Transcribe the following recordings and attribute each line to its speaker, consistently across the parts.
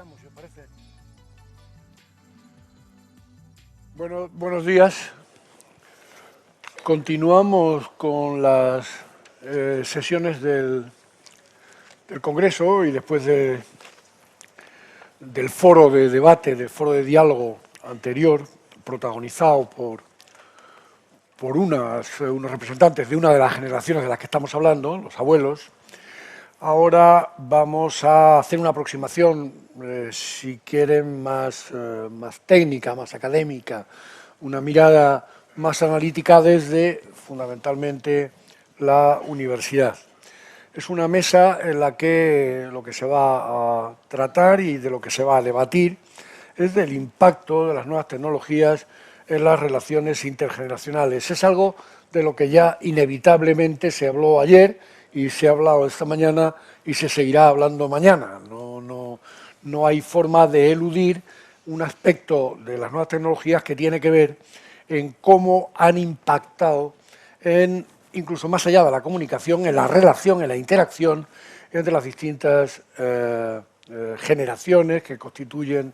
Speaker 1: Empezamos, si os parece. Bueno, buenos días. Continuamos con las sesiones del Congreso y después del foro de debate, del foro de diálogo anterior, protagonizado por unos representantes de una de las generaciones de las que estamos hablando, los abuelos. Ahora vamos a hacer una aproximación, si quieren, más técnica, más académica, una mirada más analítica desde, fundamentalmente, la universidad. Es una mesa en la que lo que se va a tratar y de lo que se va a debatir es del impacto de las nuevas tecnologías en las relaciones intergeneracionales. Es algo de lo que ya inevitablemente se habló ayer y se ha hablado esta mañana y se seguirá hablando mañana. No hay forma de eludir un aspecto de las nuevas tecnologías que tiene que ver en cómo han impactado, incluso más allá de la comunicación, en la relación, en la interacción entre las distintas generaciones que constituyen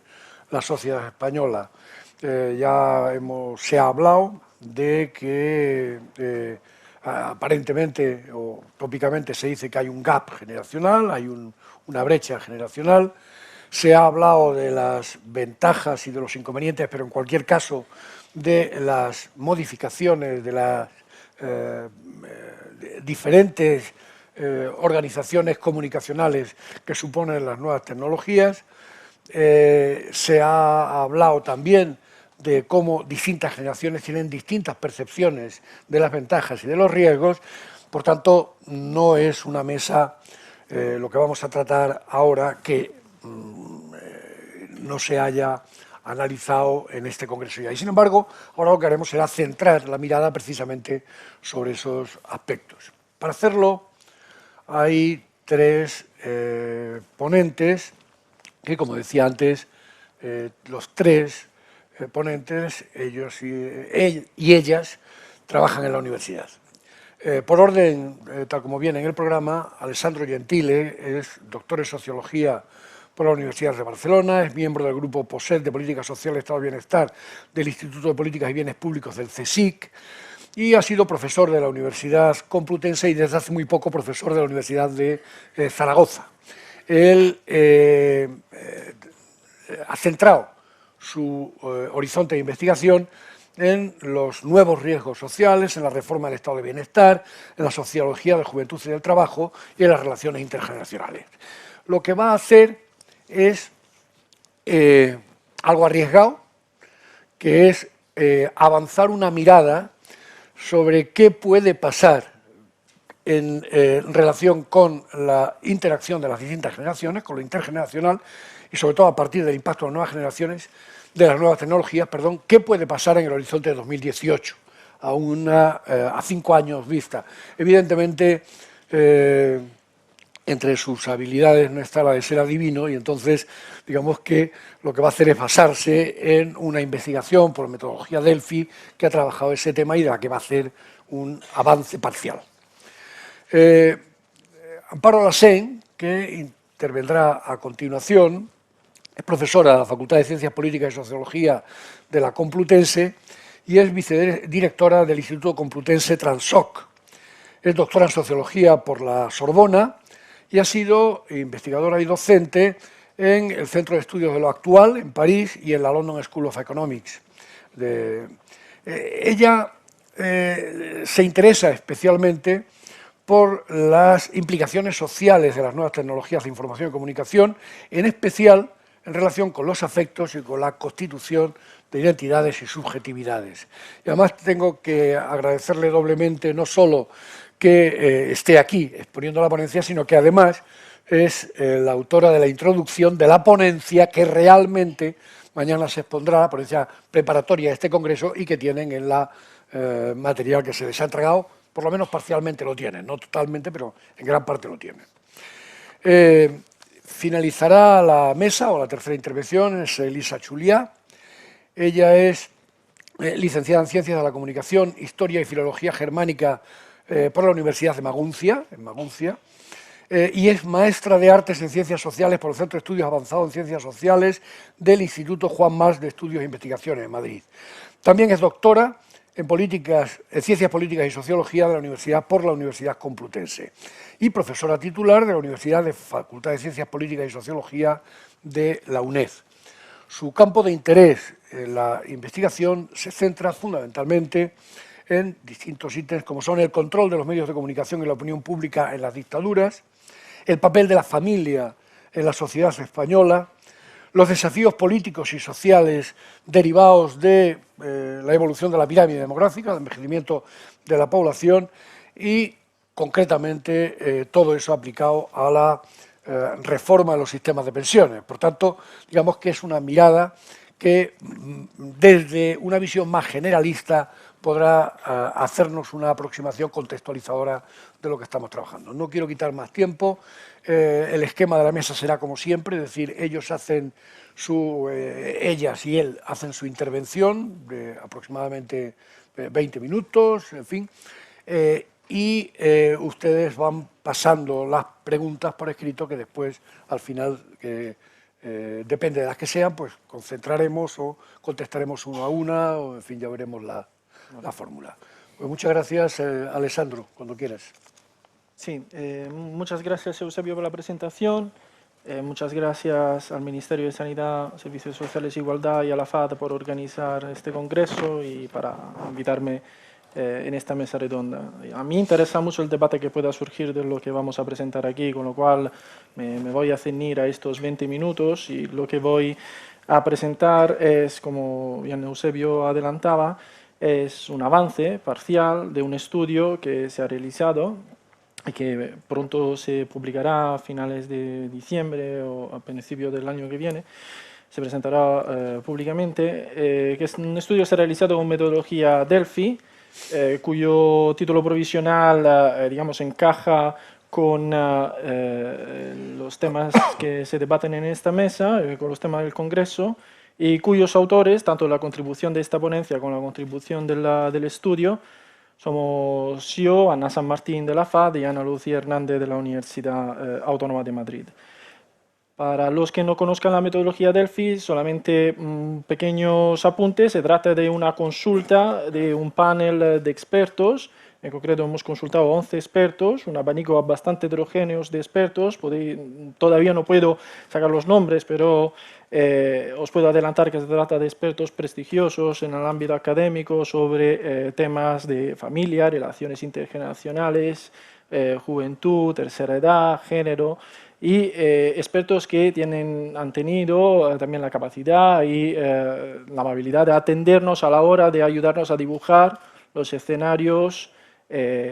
Speaker 1: la sociedad española. Se ha hablado de que aparentemente o tópicamente se dice que hay un gap generacional, hay una brecha generacional. Se ha hablado de las ventajas y de los inconvenientes, pero en cualquier caso de las modificaciones de las diferentes organizaciones comunicacionales que suponen las nuevas tecnologías. Se ha hablado también de cómo distintas generaciones tienen distintas percepciones de las ventajas y de los riesgos. Por tanto, no es una mesa, lo que vamos a tratar ahora, que no se haya analizado en este congreso ya. Y sin embargo, ahora lo que haremos será centrar la mirada precisamente sobre esos aspectos. Para hacerlo, hay tres ponentes que, como decía antes, los tres ponentes, ellos y ellas, trabajan en la universidad. Por orden, tal como viene en el programa, Alessandro Gentile es doctor en Sociología por la Universidad de Barcelona, es miembro del grupo POSET de Política Social y Estado de Bienestar del Instituto de Políticas y Bienes Públicos del CSIC y ha sido profesor de la Universidad Complutense y desde hace muy poco profesor de la Universidad de Zaragoza. Él ha centrado su horizonte de investigación en los nuevos riesgos sociales, en la reforma del estado de bienestar, en la sociología de la juventud y del trabajo y en las relaciones intergeneracionales. Lo que va a hacer es algo arriesgado, que es avanzar una mirada sobre qué puede pasar en relación con la interacción de las distintas generaciones, con lo intergeneracional, y sobre todo a partir del impacto de las nuevas generaciones, de las nuevas tecnologías, perdón, qué puede pasar en el horizonte de 2018, a 5 años vista. Evidentemente, entre sus habilidades no está la de ser adivino y entonces, digamos que lo que va a hacer es basarse en una investigación por metodología Delphi que ha trabajado ese tema y de la que va a hacer un avance parcial. Amparo Lassén, que intervendrá a continuación, es profesora de la Facultad de Ciencias Políticas y Sociología de la Complutense y es vicedirectora del Instituto Complutense Transoc. Es doctora en Sociología por la Sorbona y ha sido investigadora y docente en el Centro de Estudios de lo Actual, en París, y en la London School of Economics. Ella se interesa especialmente por las implicaciones sociales de las nuevas tecnologías de información y comunicación, en especial en relación con los afectos y con la constitución de identidades y subjetividades. Y además tengo que agradecerle doblemente no solo que esté aquí exponiendo la ponencia, sino que además es la autora de la introducción de la ponencia que realmente mañana se expondrá, la ponencia preparatoria de este congreso y que tienen en la material que se les ha entregado, por lo menos parcialmente lo tienen, no totalmente, pero en gran parte lo tienen. Finalizará la mesa, o la tercera intervención, es Elisa Chuliá. Ella es licenciada en Ciencias de la Comunicación, Historia y Filología Germánica por la Universidad de Maguncia, en Maguncia. y es maestra de Artes en Ciencias Sociales por el Centro de Estudios Avanzados en Ciencias Sociales del Instituto Juan Mas de Estudios e Investigaciones en Madrid. También es doctora en Ciencias Políticas y Sociología por la Universidad Complutense y profesora titular de la Universidad de Facultad de Ciencias Políticas y Sociología de la UNED. Su campo de interés en la investigación se centra fundamentalmente en distintos ítems como son el control de los medios de comunicación y la opinión pública en las dictaduras, el papel de la familia en la sociedad española, los desafíos políticos y sociales derivados de la evolución de la pirámide demográfica, del envejecimiento de la población y, concretamente, todo eso aplicado a la reforma de los sistemas de pensiones. Por tanto, digamos que es una mirada que, desde una visión más generalista, podrá hacernos una aproximación contextualizadora de lo que estamos trabajando. No quiero quitar más tiempo. El esquema de la mesa será como siempre, es decir, ellas y él hacen su intervención de aproximadamente 20 minutos, en fin, y ustedes van pasando las preguntas por escrito que después, al final, depende de las que sean, pues concentraremos o contestaremos uno a una, o en fin, ya veremos la fórmula. Pues muchas gracias, Alessandro, cuando quieras.
Speaker 2: Sí, muchas gracias, Eusebio, por la presentación. Muchas gracias al Ministerio de Sanidad, Servicios Sociales e Igualdad y a la FAD por organizar este congreso y para invitarme en esta mesa redonda. A mí interesa mucho el debate que pueda surgir de lo que vamos a presentar aquí, con lo cual me voy a ceñir a estos 20 minutos y lo que voy a presentar es, como bien Eusebio adelantaba, es un avance parcial de un estudio que se ha realizado y que pronto se publicará a finales de diciembre o a principios del año que viene. Se presentará públicamente, que es un estudio que se ha realizado con metodología Delphi, cuyo título provisional, digamos, encaja con los temas que se debaten en esta mesa, con los temas del Congreso, y cuyos autores, tanto la contribución de esta ponencia como la contribución del estudio, somos yo, Ana San Martín de la FAD y Ana Lucía Hernández de la Universidad Autónoma de Madrid. Para los que no conozcan la metodología Delphi, solamente pequeños apuntes. Se trata de una consulta de un panel de expertos. En concreto hemos consultado a 11 expertos, un abanico bastante heterogéneo de expertos. Todavía no puedo sacar los nombres, pero os puedo adelantar que se trata de expertos prestigiosos en el ámbito académico sobre temas de familia, relaciones intergeneracionales, juventud, tercera edad, género, y expertos que han tenido también la capacidad y la amabilidad de atendernos a la hora de ayudarnos a dibujar los escenarios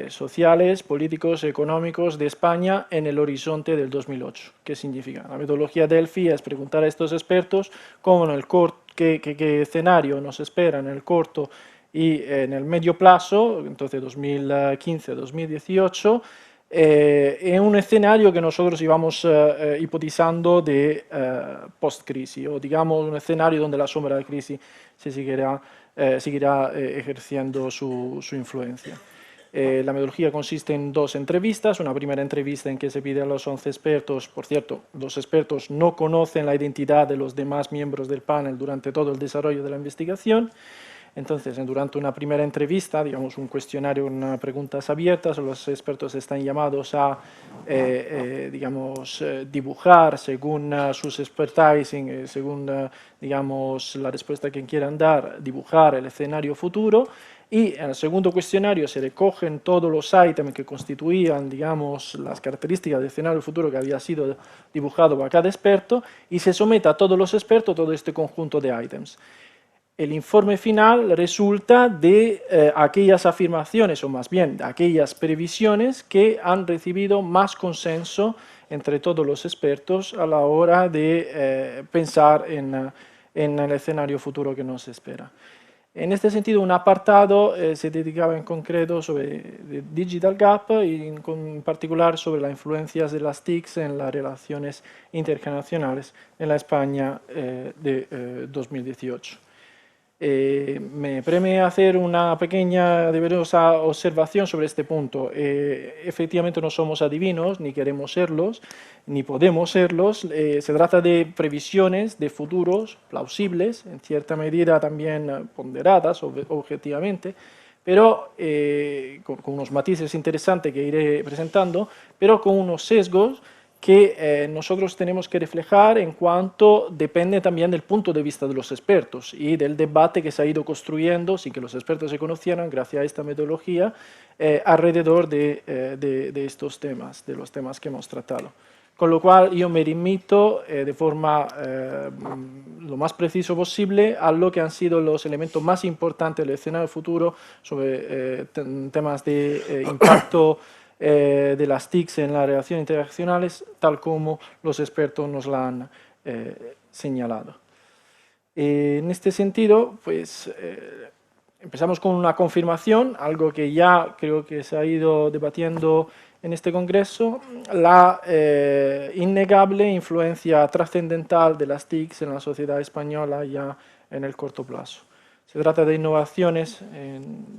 Speaker 2: sociales, políticos, económicos de España en el horizonte del 2008. ¿Qué significa? La metodología Delphi es preguntar a estos expertos cómo qué escenario nos espera en el corto y en el medio plazo, entonces 2015-2018, en un escenario que nosotros íbamos hipotizando de post-crisis, o digamos un escenario donde la sombra de la crisis seguirá ejerciendo su influencia. La metodología consiste en 2 entrevistas, una primera entrevista en que se pide a los 11 expertos, por cierto, los expertos no conocen la identidad de los demás miembros del panel durante todo el desarrollo de la investigación. Entonces, durante una primera entrevista, digamos un cuestionario con preguntas abiertas, los expertos están llamados a dibujar según sus expertising, según digamos, la respuesta que quieran dar, dibujar el escenario futuro. Y en el segundo cuestionario se recogen todos los ítems que constituían, digamos, las características del escenario futuro que había sido dibujado por cada experto y se somete a todos los expertos todo este conjunto de ítems. El informe final resulta de aquellas afirmaciones, o más bien de aquellas previsiones que han recibido más consenso entre todos los expertos a la hora de pensar en el escenario futuro que nos espera. En este sentido, un apartado se dedicaba en concreto sobre Digital Gap y en particular sobre las influencias de las TICs en las relaciones intergeneracionales en la España de 2018. Me preme hacer una pequeña, deberosa observación sobre este punto. Efectivamente no somos adivinos, ni queremos serlos, ni podemos serlos. Se trata de previsiones de futuros plausibles, en cierta medida también ponderadas objetivamente, pero con unos matices interesantes que iré presentando, pero con unos sesgos que nosotros tenemos que reflejar en cuanto depende también del punto de vista de los expertos y del debate que se ha ido construyendo sin que los expertos se conocieran gracias a esta metodología alrededor de estos temas, de los temas que hemos tratado. Con lo cual yo me remito de forma lo más preciso posible a lo que han sido los elementos más importantes del escenario futuro sobre temas de impacto de las TICs en las relaciones internacionales, tal como los expertos nos la han señalado. En este sentido, pues empezamos con una confirmación, algo que ya creo que se ha ido debatiendo en este congreso, la innegable influencia trascendental de las TICs en la sociedad española ya en el corto plazo. Se trata de innovaciones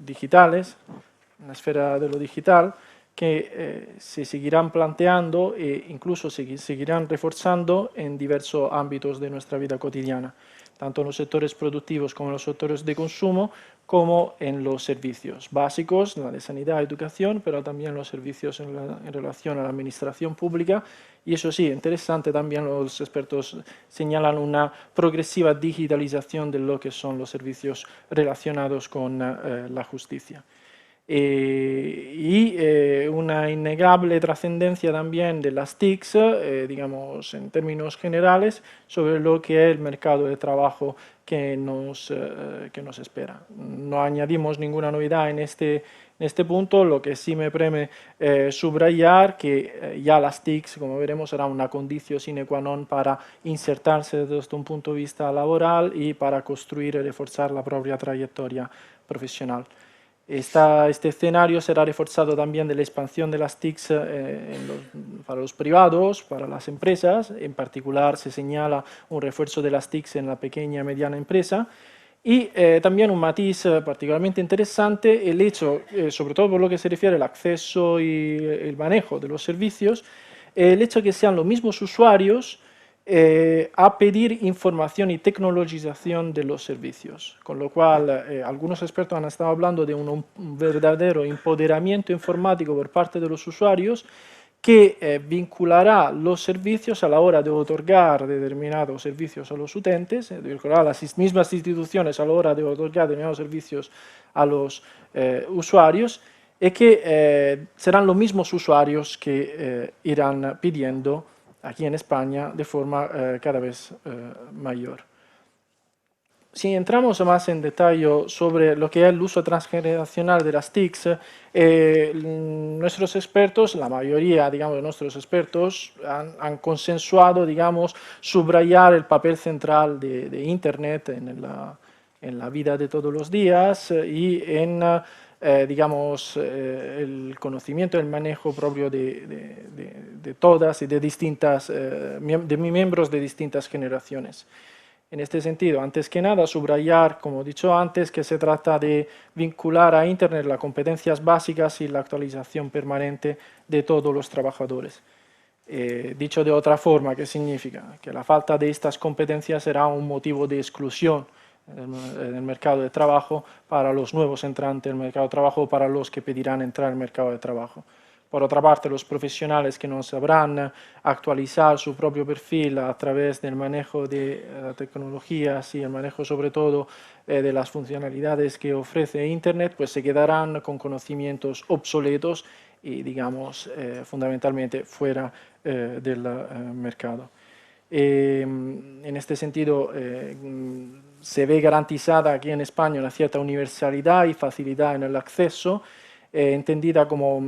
Speaker 2: digitales, en la esfera de lo digital, que se seguirán planteando e incluso se seguirán reforzando en diversos ámbitos de nuestra vida cotidiana, tanto en los sectores productivos como en los sectores de consumo, como en los servicios básicos, la de sanidad, educación, pero también los servicios en relación a la administración pública. Y eso sí, interesante también, los expertos señalan una progresiva digitalización de lo que son los servicios relacionados con la justicia. Una innegable trascendencia también de las TICs, digamos en términos generales, sobre lo que es el mercado de trabajo que nos espera. No añadimos ninguna novedad en este punto, lo que sí me preme subrayar que ya las TICs, como veremos, será una condición sine qua non para insertarse desde un punto de vista laboral y para construir y reforzar la propia trayectoria profesional. Este escenario será reforzado también de la expansión de las TICs para los privados, para las empresas. En particular se señala un refuerzo de las TICs en la pequeña y mediana empresa. Y también un matiz particularmente interesante, el hecho, sobre todo por lo que se refiere al acceso y el manejo de los servicios, el hecho de que sean los mismos usuarios a pedir información y tecnologización de los servicios, con lo cual algunos expertos han estado hablando de un verdadero empoderamiento informático por parte de los usuarios que vinculará los servicios a la hora de otorgar determinados servicios a los utentes, vinculará a las mismas instituciones a la hora de otorgar determinados servicios a los usuarios, y que serán los mismos usuarios que irán pidiendo aquí en España de forma cada vez mayor. Si entramos más en detalle sobre lo que es el uso transgeneracional de las TICs, nuestros expertos, la mayoría, digamos, de nuestros expertos han consensuado, digamos, subrayar el papel central de Internet en la vida de todos los días y en digamos, el conocimiento, el manejo propio de todas y de distintas, de miembros de distintas generaciones. En este sentido, antes que nada, subrayar, como he dicho antes, que se trata de vincular a Internet las competencias básicas y la actualización permanente de todos los trabajadores. Dicho de otra forma, ¿qué significa? Que la falta de estas competencias será un motivo de exclusión en el mercado de trabajo para los nuevos entrantes en el mercado de trabajo, para los que pedirán entrar al mercado de trabajo. Por otra parte, los profesionales que no sabrán actualizar su propio perfil a través del manejo de tecnologías y el manejo sobre todo de las funcionalidades que ofrece Internet, pues se quedarán con conocimientos obsoletos y, digamos, fundamentalmente fuera del mercado. En este sentido, se ve garantizada aquí en España una cierta universalidad y facilidad en el acceso, entendida como,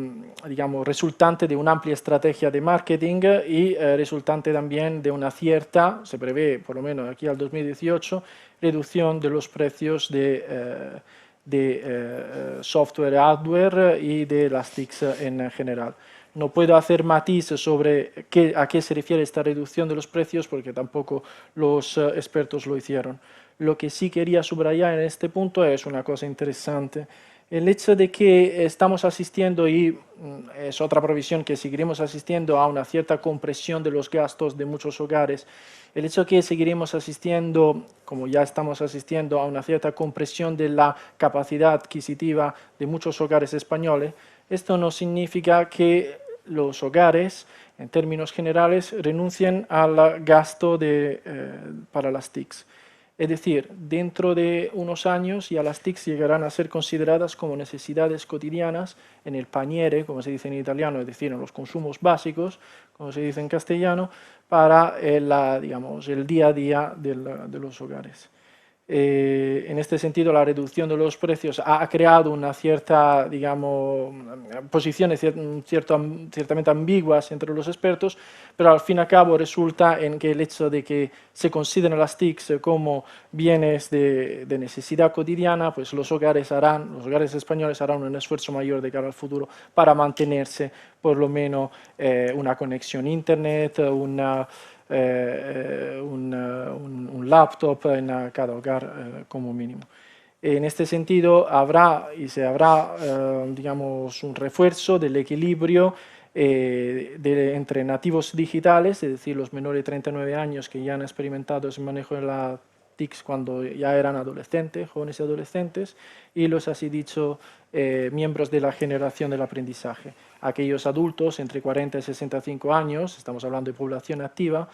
Speaker 2: digamos, resultante de una amplia estrategia de marketing y resultante también de una cierta, se prevé por lo menos aquí al 2018, reducción de los precios de software, hardware y de las TICs en general. No puedo hacer matiz sobre a qué se refiere esta reducción de los precios porque tampoco los expertos lo hicieron. Lo que sí quería subrayar en este punto es una cosa interesante. El hecho de que estamos asistiendo, y es otra provisión que seguiremos asistiendo, a una cierta compresión de los gastos de muchos hogares, el hecho de que seguiremos asistiendo, como ya estamos asistiendo, a una cierta compresión de la capacidad adquisitiva de muchos hogares españoles, esto no significa que los hogares, en términos generales, renuncien al gasto para las TICs. Es decir, dentro de unos años ya las TICs llegarán a ser consideradas como necesidades cotidianas en el paniere, como se dice en italiano, es decir, en los consumos básicos, como se dice en castellano, para el día a día de los hogares. En este sentido, la reducción de los precios ha creado una cierta, digamos, posiciones ciertamente ambiguas entre los expertos, pero al fin y al cabo resulta en que el hecho de que se consideren las TICs como bienes de necesidad cotidiana, pues los hogares españoles harán un esfuerzo mayor de cara al futuro para mantenerse por lo menos una conexión a Internet, un laptop en cada hogar como mínimo. En este sentido, se habrá digamos, un refuerzo del equilibrio entre nativos digitales, es decir, los menores de 39 años que ya han experimentado ese manejo de la TICs cuando ya eran adolescentes, jóvenes y adolescentes, y los así dicho miembros de la generación del aprendizaje. Aquellos adultos entre 40 y 65 años, estamos hablando de población activa,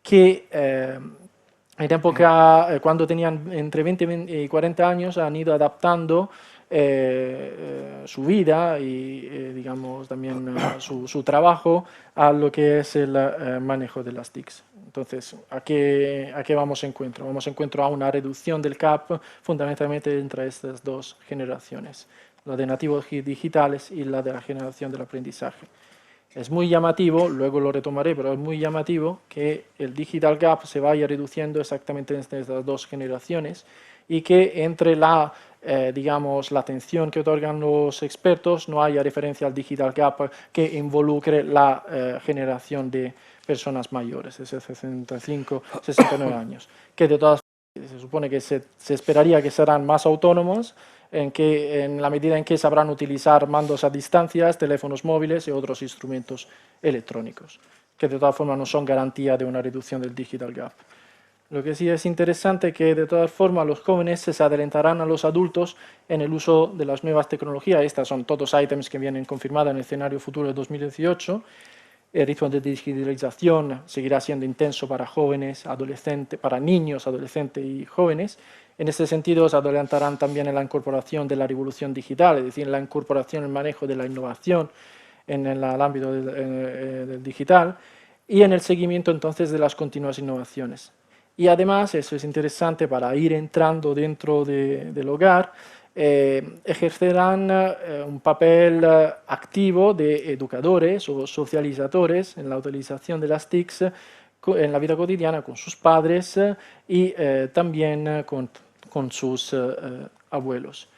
Speaker 2: que en época, cuando tenían entre 20 y 40 años, han ido adaptando su vida y, digamos, también su trabajo a lo que es el manejo de las TICs. Entonces, ¿a qué vamos a encuentro? Vamos a encuentro a una reducción del CAP fundamentalmente entre estas dos generaciones, la de nativos digitales y la de la generación del aprendizaje. Es muy llamativo, luego lo retomaré, pero es muy llamativo que el digital gap se vaya reduciendo exactamente entre estas dos generaciones y que entre digamos, la atención que otorgan los expertos no haya referencia al digital gap que involucre la generación de personas mayores, de 65, 69 años, que de todas formas se supone que se esperaría que serán más autónomos, en la medida en que sabrán utilizar mandos a distancias, teléfonos móviles y otros instrumentos electrónicos, que de todas formas no son garantía de una reducción del digital gap. Lo que sí es interesante es que de todas formas los jóvenes se adelantarán a los adultos en el uso de las nuevas tecnologías. Estas son todos ítems que vienen confirmados en el escenario futuro de 2018. El ritmo de digitalización seguirá siendo intenso para jóvenes, adolescentes, para niños, adolescentes y jóvenes. En este sentido, se adelantarán también en la incorporación de la revolución digital, es decir, la incorporación y el manejo de la innovación en el ámbito del digital y en el seguimiento entonces de las continuas innovaciones. Y además, eso es interesante para ir entrando dentro del hogar, ejercerán un papel activo de educadores o socializadores en la utilización de las TICs en la vida cotidiana con sus padres y también con sus abuelos.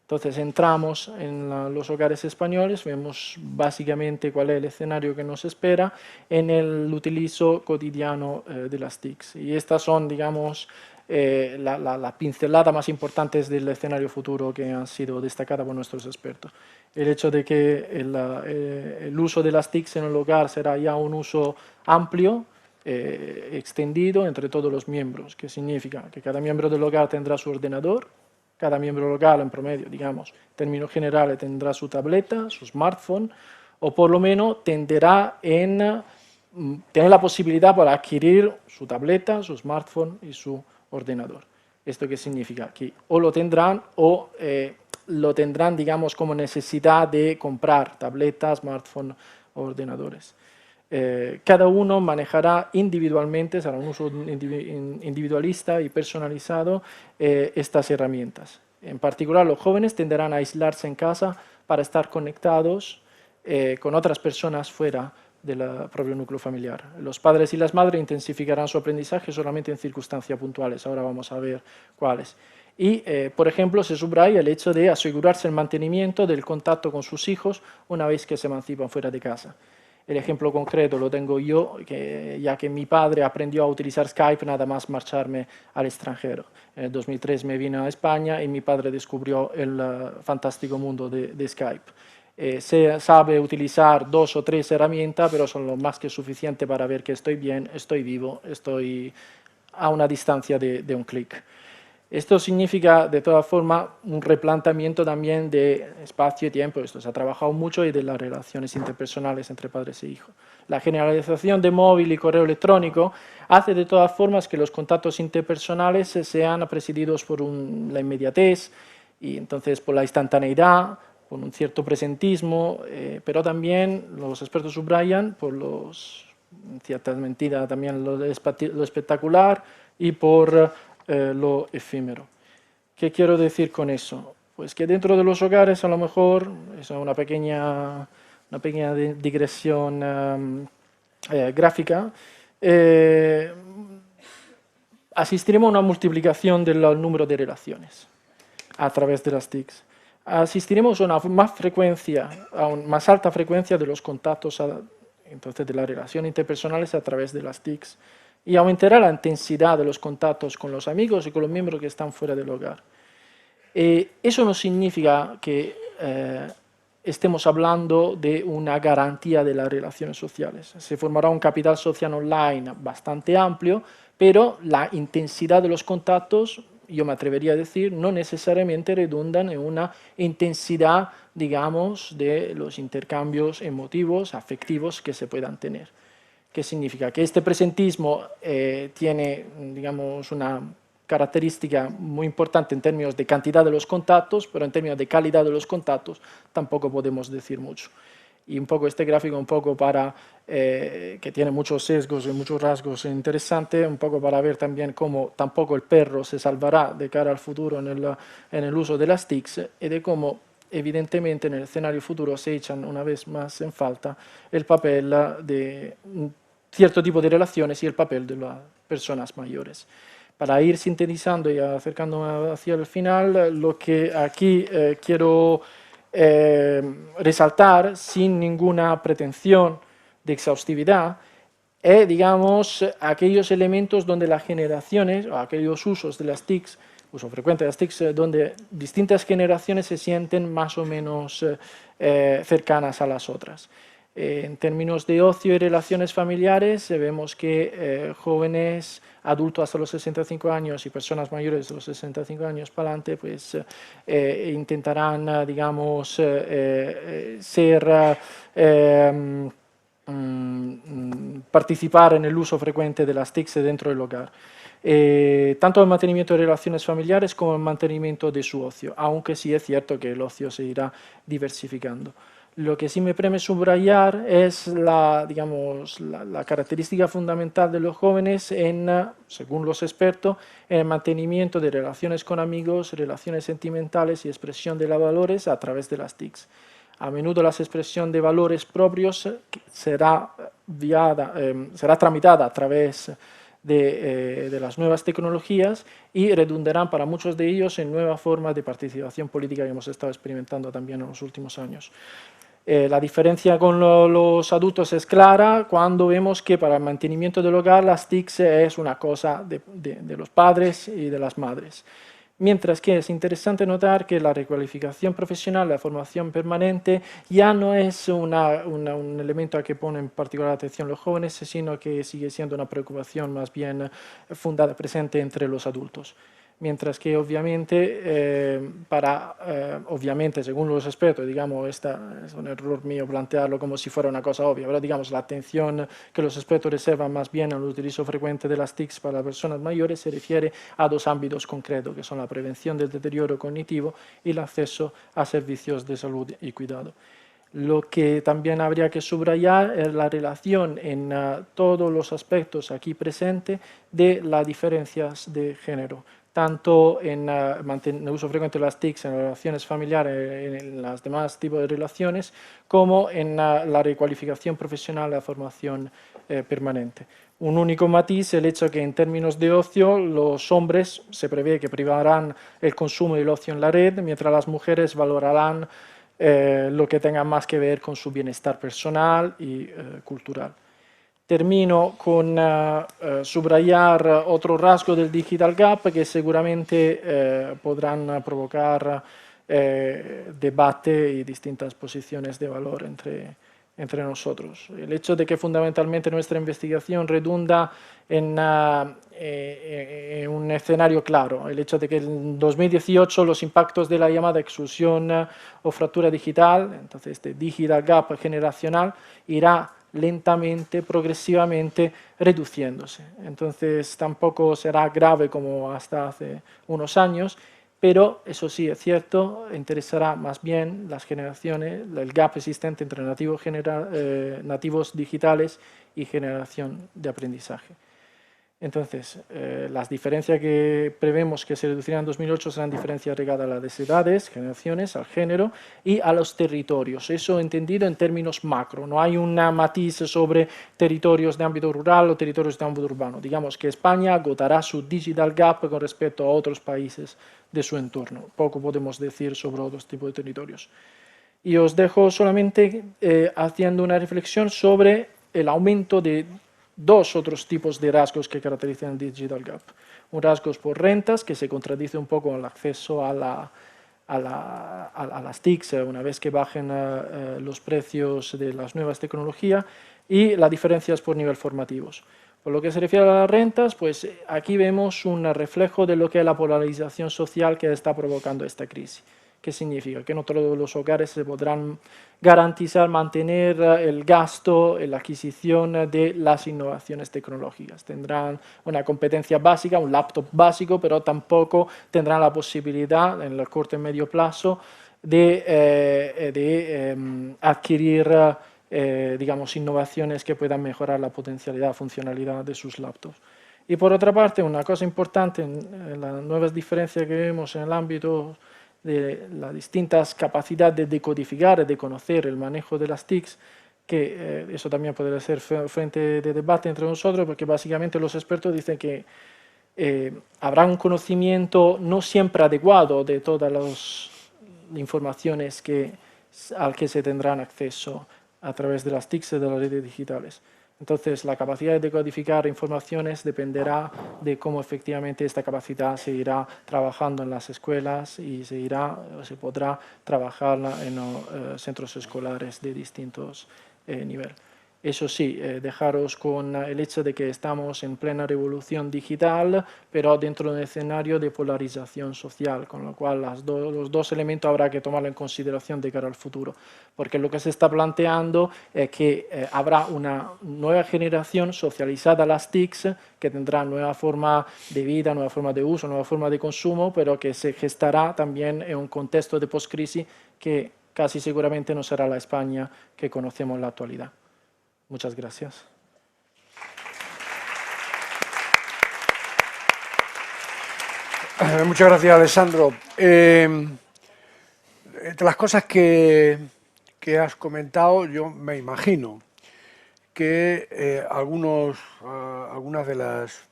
Speaker 2: Entonces entramos en los hogares españoles, vemos básicamente cuál es el escenario que nos espera en el utilizo cotidiano de las TICs. Y estas son, digamos, la pincelada más importantes del escenario futuro que han sido destacadas por nuestros expertos. El hecho de que el uso de las TICs en el hogar será ya un uso amplio, extendido entre todos los miembros, que significa que cada miembro del hogar tendrá su ordenador, cada miembro local en promedio, digamos, en términos generales, tendrá su tableta, su smartphone, o por lo menos tenderá en tener la posibilidad para adquirir su tableta, su smartphone y su ordenador. ¿Esto qué significa? Que o lo tendrán, digamos, como necesidad de comprar tabletas, smartphone o ordenadores. Cada uno manejará individualmente, será un uso individualista y personalizado estas herramientas. En particular, los jóvenes tenderán a aislarse en casa para estar conectados con otras personas fuera del propio núcleo familiar. Los padres y las madres intensificarán su aprendizaje solamente en circunstancias puntuales. Ahora vamos a ver cuáles. Y, por ejemplo, se subraya el hecho de asegurarse el mantenimiento del contacto con sus hijos una vez que se emancipan fuera de casa. El ejemplo concreto lo tengo yo, ya que mi padre aprendió a utilizar Skype nada más marcharme al extranjero. En el 2003 me vine a España y mi padre descubrió el fantástico mundo de Skype. Se sabe utilizar 2 o 3 herramientas, pero son lo más que suficiente para ver que estoy bien, estoy vivo, estoy a una distancia de un clic. Esto significa, de todas formas, un replanteamiento también de espacio y tiempo. Esto se ha trabajado mucho y de las relaciones interpersonales entre padres e hijos. La generalización de móvil y correo electrónico hace de todas formas que los contactos interpersonales sean presididos por la inmediatez y entonces por la instantaneidad, por un cierto presentismo, pero también los expertos subrayan por en cierta medida también lo espectacular y por lo efímero. ¿Qué quiero decir con eso? Pues que dentro de los hogares a lo mejor, es una pequeña digresión gráfica, asistiremos a una multiplicación del número de relaciones a través de las TICs. Asistiremos a una más alta frecuencia de los contactos, entonces de las relaciones interpersonales a través de las TICs. Y aumentará la intensidad de los contactos con los amigos y con los miembros que están fuera del hogar. Eso no significa que estemos hablando de una garantía de las relaciones sociales. Se formará un capital social online bastante amplio, pero la intensidad de los contactos, yo me atrevería a decir, no necesariamente redundan en una intensidad, digamos, de los intercambios emotivos, afectivos que se puedan tener. ¿Qué significa? Que este presentismo tiene, digamos, una característica muy importante en términos de cantidad de los contactos, pero en términos de calidad de los contactos tampoco podemos decir mucho. Y un poco este gráfico, un poco para, que tiene muchos sesgos y muchos rasgos interesantes, un poco para ver también cómo tampoco el perro se salvará de cara al futuro en el uso de las TICs y de cómo evidentemente en el escenario futuro se echan una vez más en falta el papel de cierto tipo de relaciones y el papel de las personas mayores. Para ir sintetizando y acercándome hacia el final, lo que aquí quiero resaltar sin ninguna pretensión de exhaustividad es, digamos, aquellos elementos donde las generaciones o aquellos usos de las TICs, uso frecuente de las TICs, donde distintas generaciones se sienten más o menos cercanas a las otras. En términos de ocio y relaciones familiares, vemos que jóvenes, adultos hasta los 65 años y personas mayores de los 65 años para adelante, pues intentarán, digamos, participar en el uso frecuente de las TICs dentro del hogar. Tanto el mantenimiento de relaciones familiares como el mantenimiento de su ocio, aunque sí es cierto que el ocio se irá diversificando. Lo que sí me preme subrayar es la característica fundamental de los jóvenes según los expertos, en el mantenimiento de relaciones con amigos, relaciones sentimentales y expresión de los valores a través de las TICs. A menudo la expresión de valores propios será tramitada a través de las nuevas tecnologías y redundarán para muchos de ellos en nuevas formas de participación política que hemos estado experimentando también en los últimos años. La diferencia con los adultos es clara cuando vemos que para el mantenimiento del hogar las TICs es una cosa de los padres y de las madres. Mientras que es interesante notar que la recualificación profesional, la formación permanente, ya no es un elemento a que ponen particular atención los jóvenes, sino que sigue siendo una preocupación más bien fundada, presente entre los adultos. Mientras que obviamente, obviamente según los expertos, digamos, es un error mío plantearlo como si fuera una cosa obvia, pero digamos la atención que los expertos reservan más bien al utilizo frecuente de las TICs para las personas mayores se refiere a dos ámbitos concretos, que son la prevención del deterioro cognitivo y el acceso a servicios de salud y cuidado. Lo que también habría que subrayar es la relación en todos los aspectos aquí presentes de las diferencias de género, tanto en el uso frecuente de las TICs en las relaciones familiares, en los demás tipos de relaciones, como en la recualificación profesional, la formación permanente. Un único matiz, el hecho que en términos de ocio los hombres se prevé que privarán el consumo y el ocio en la red, mientras las mujeres valorarán lo que tenga más que ver con su bienestar personal y cultural. Termino con subrayar otro rasgo del Digital Gap que seguramente podrán provocar debate y distintas posiciones de valor entre nosotros. El hecho de que fundamentalmente nuestra investigación redunda en un escenario claro, el hecho de que en 2018 los impactos de la llamada exclusión o fractura digital, entonces este digital gap generacional, irá lentamente, progresivamente reduciéndose. Entonces tampoco será grave como hasta hace unos años, pero eso sí es cierto, interesará más bien las generaciones, el gap existente entre nativos digitales y generación de aprendizaje. Entonces, las diferencias que prevemos que se reducirán en 2008 serán diferencias ligadas a las edades, generaciones, al género y a los territorios. Eso entendido en términos macro. No hay una matiz sobre territorios de ámbito rural o territorios de ámbito urbano. Digamos que España agotará su digital gap con respecto a otros países de su entorno. Poco podemos decir sobre otros tipos de territorios. Y os dejo solamente haciendo una reflexión sobre el aumento de dos otros tipos de rasgos que caracterizan el Digital Gap. Un rasgo es por rentas, que se contradice un poco con el acceso a las TICs una vez que bajen los precios de las nuevas tecnologías, y la diferencia es por nivel formativos. Por lo que se refiere a las rentas, pues aquí vemos un reflejo de lo que es la polarización social que está provocando esta crisis. ¿Qué significa? Que no todos los hogares se podrán garantizar mantener el gasto en la adquisición de las innovaciones tecnológicas. Tendrán una competencia básica, un laptop básico, pero tampoco tendrán la posibilidad en el corto y medio plazo de adquirir digamos, innovaciones que puedan mejorar la potencialidad, funcionalidad de sus laptops. Y por otra parte, una cosa importante en las nuevas diferencias que vemos en el ámbito de las distintas capacidades de decodificar, de conocer el manejo de las TICs, que eso también podría ser fuente de debate entre nosotros, porque básicamente los expertos dicen que habrá un conocimiento no siempre adecuado de todas las informaciones al que se tendrán acceso a través de las TICs y de las redes digitales. Entonces, la capacidad de decodificar informaciones dependerá de cómo efectivamente esta capacidad se irá trabajando en las escuelas y se podrá trabajar en los centros escolares de distintos niveles. Eso sí, dejaros con el hecho de que estamos en plena revolución digital, pero dentro de un escenario de polarización social, con lo cual los dos elementos habrá que tomarlo en consideración de cara al futuro, porque lo que se está planteando es que habrá una nueva generación socializada a las TICs, que tendrá nueva forma de vida, nueva forma de uso, nueva forma de consumo, pero que se gestará también en un contexto de postcrisis que casi seguramente no será la España que conocemos en la actualidad. Muchas gracias.
Speaker 1: Muchas gracias, Alessandro. Entre las cosas que has comentado, yo me imagino que algunas de las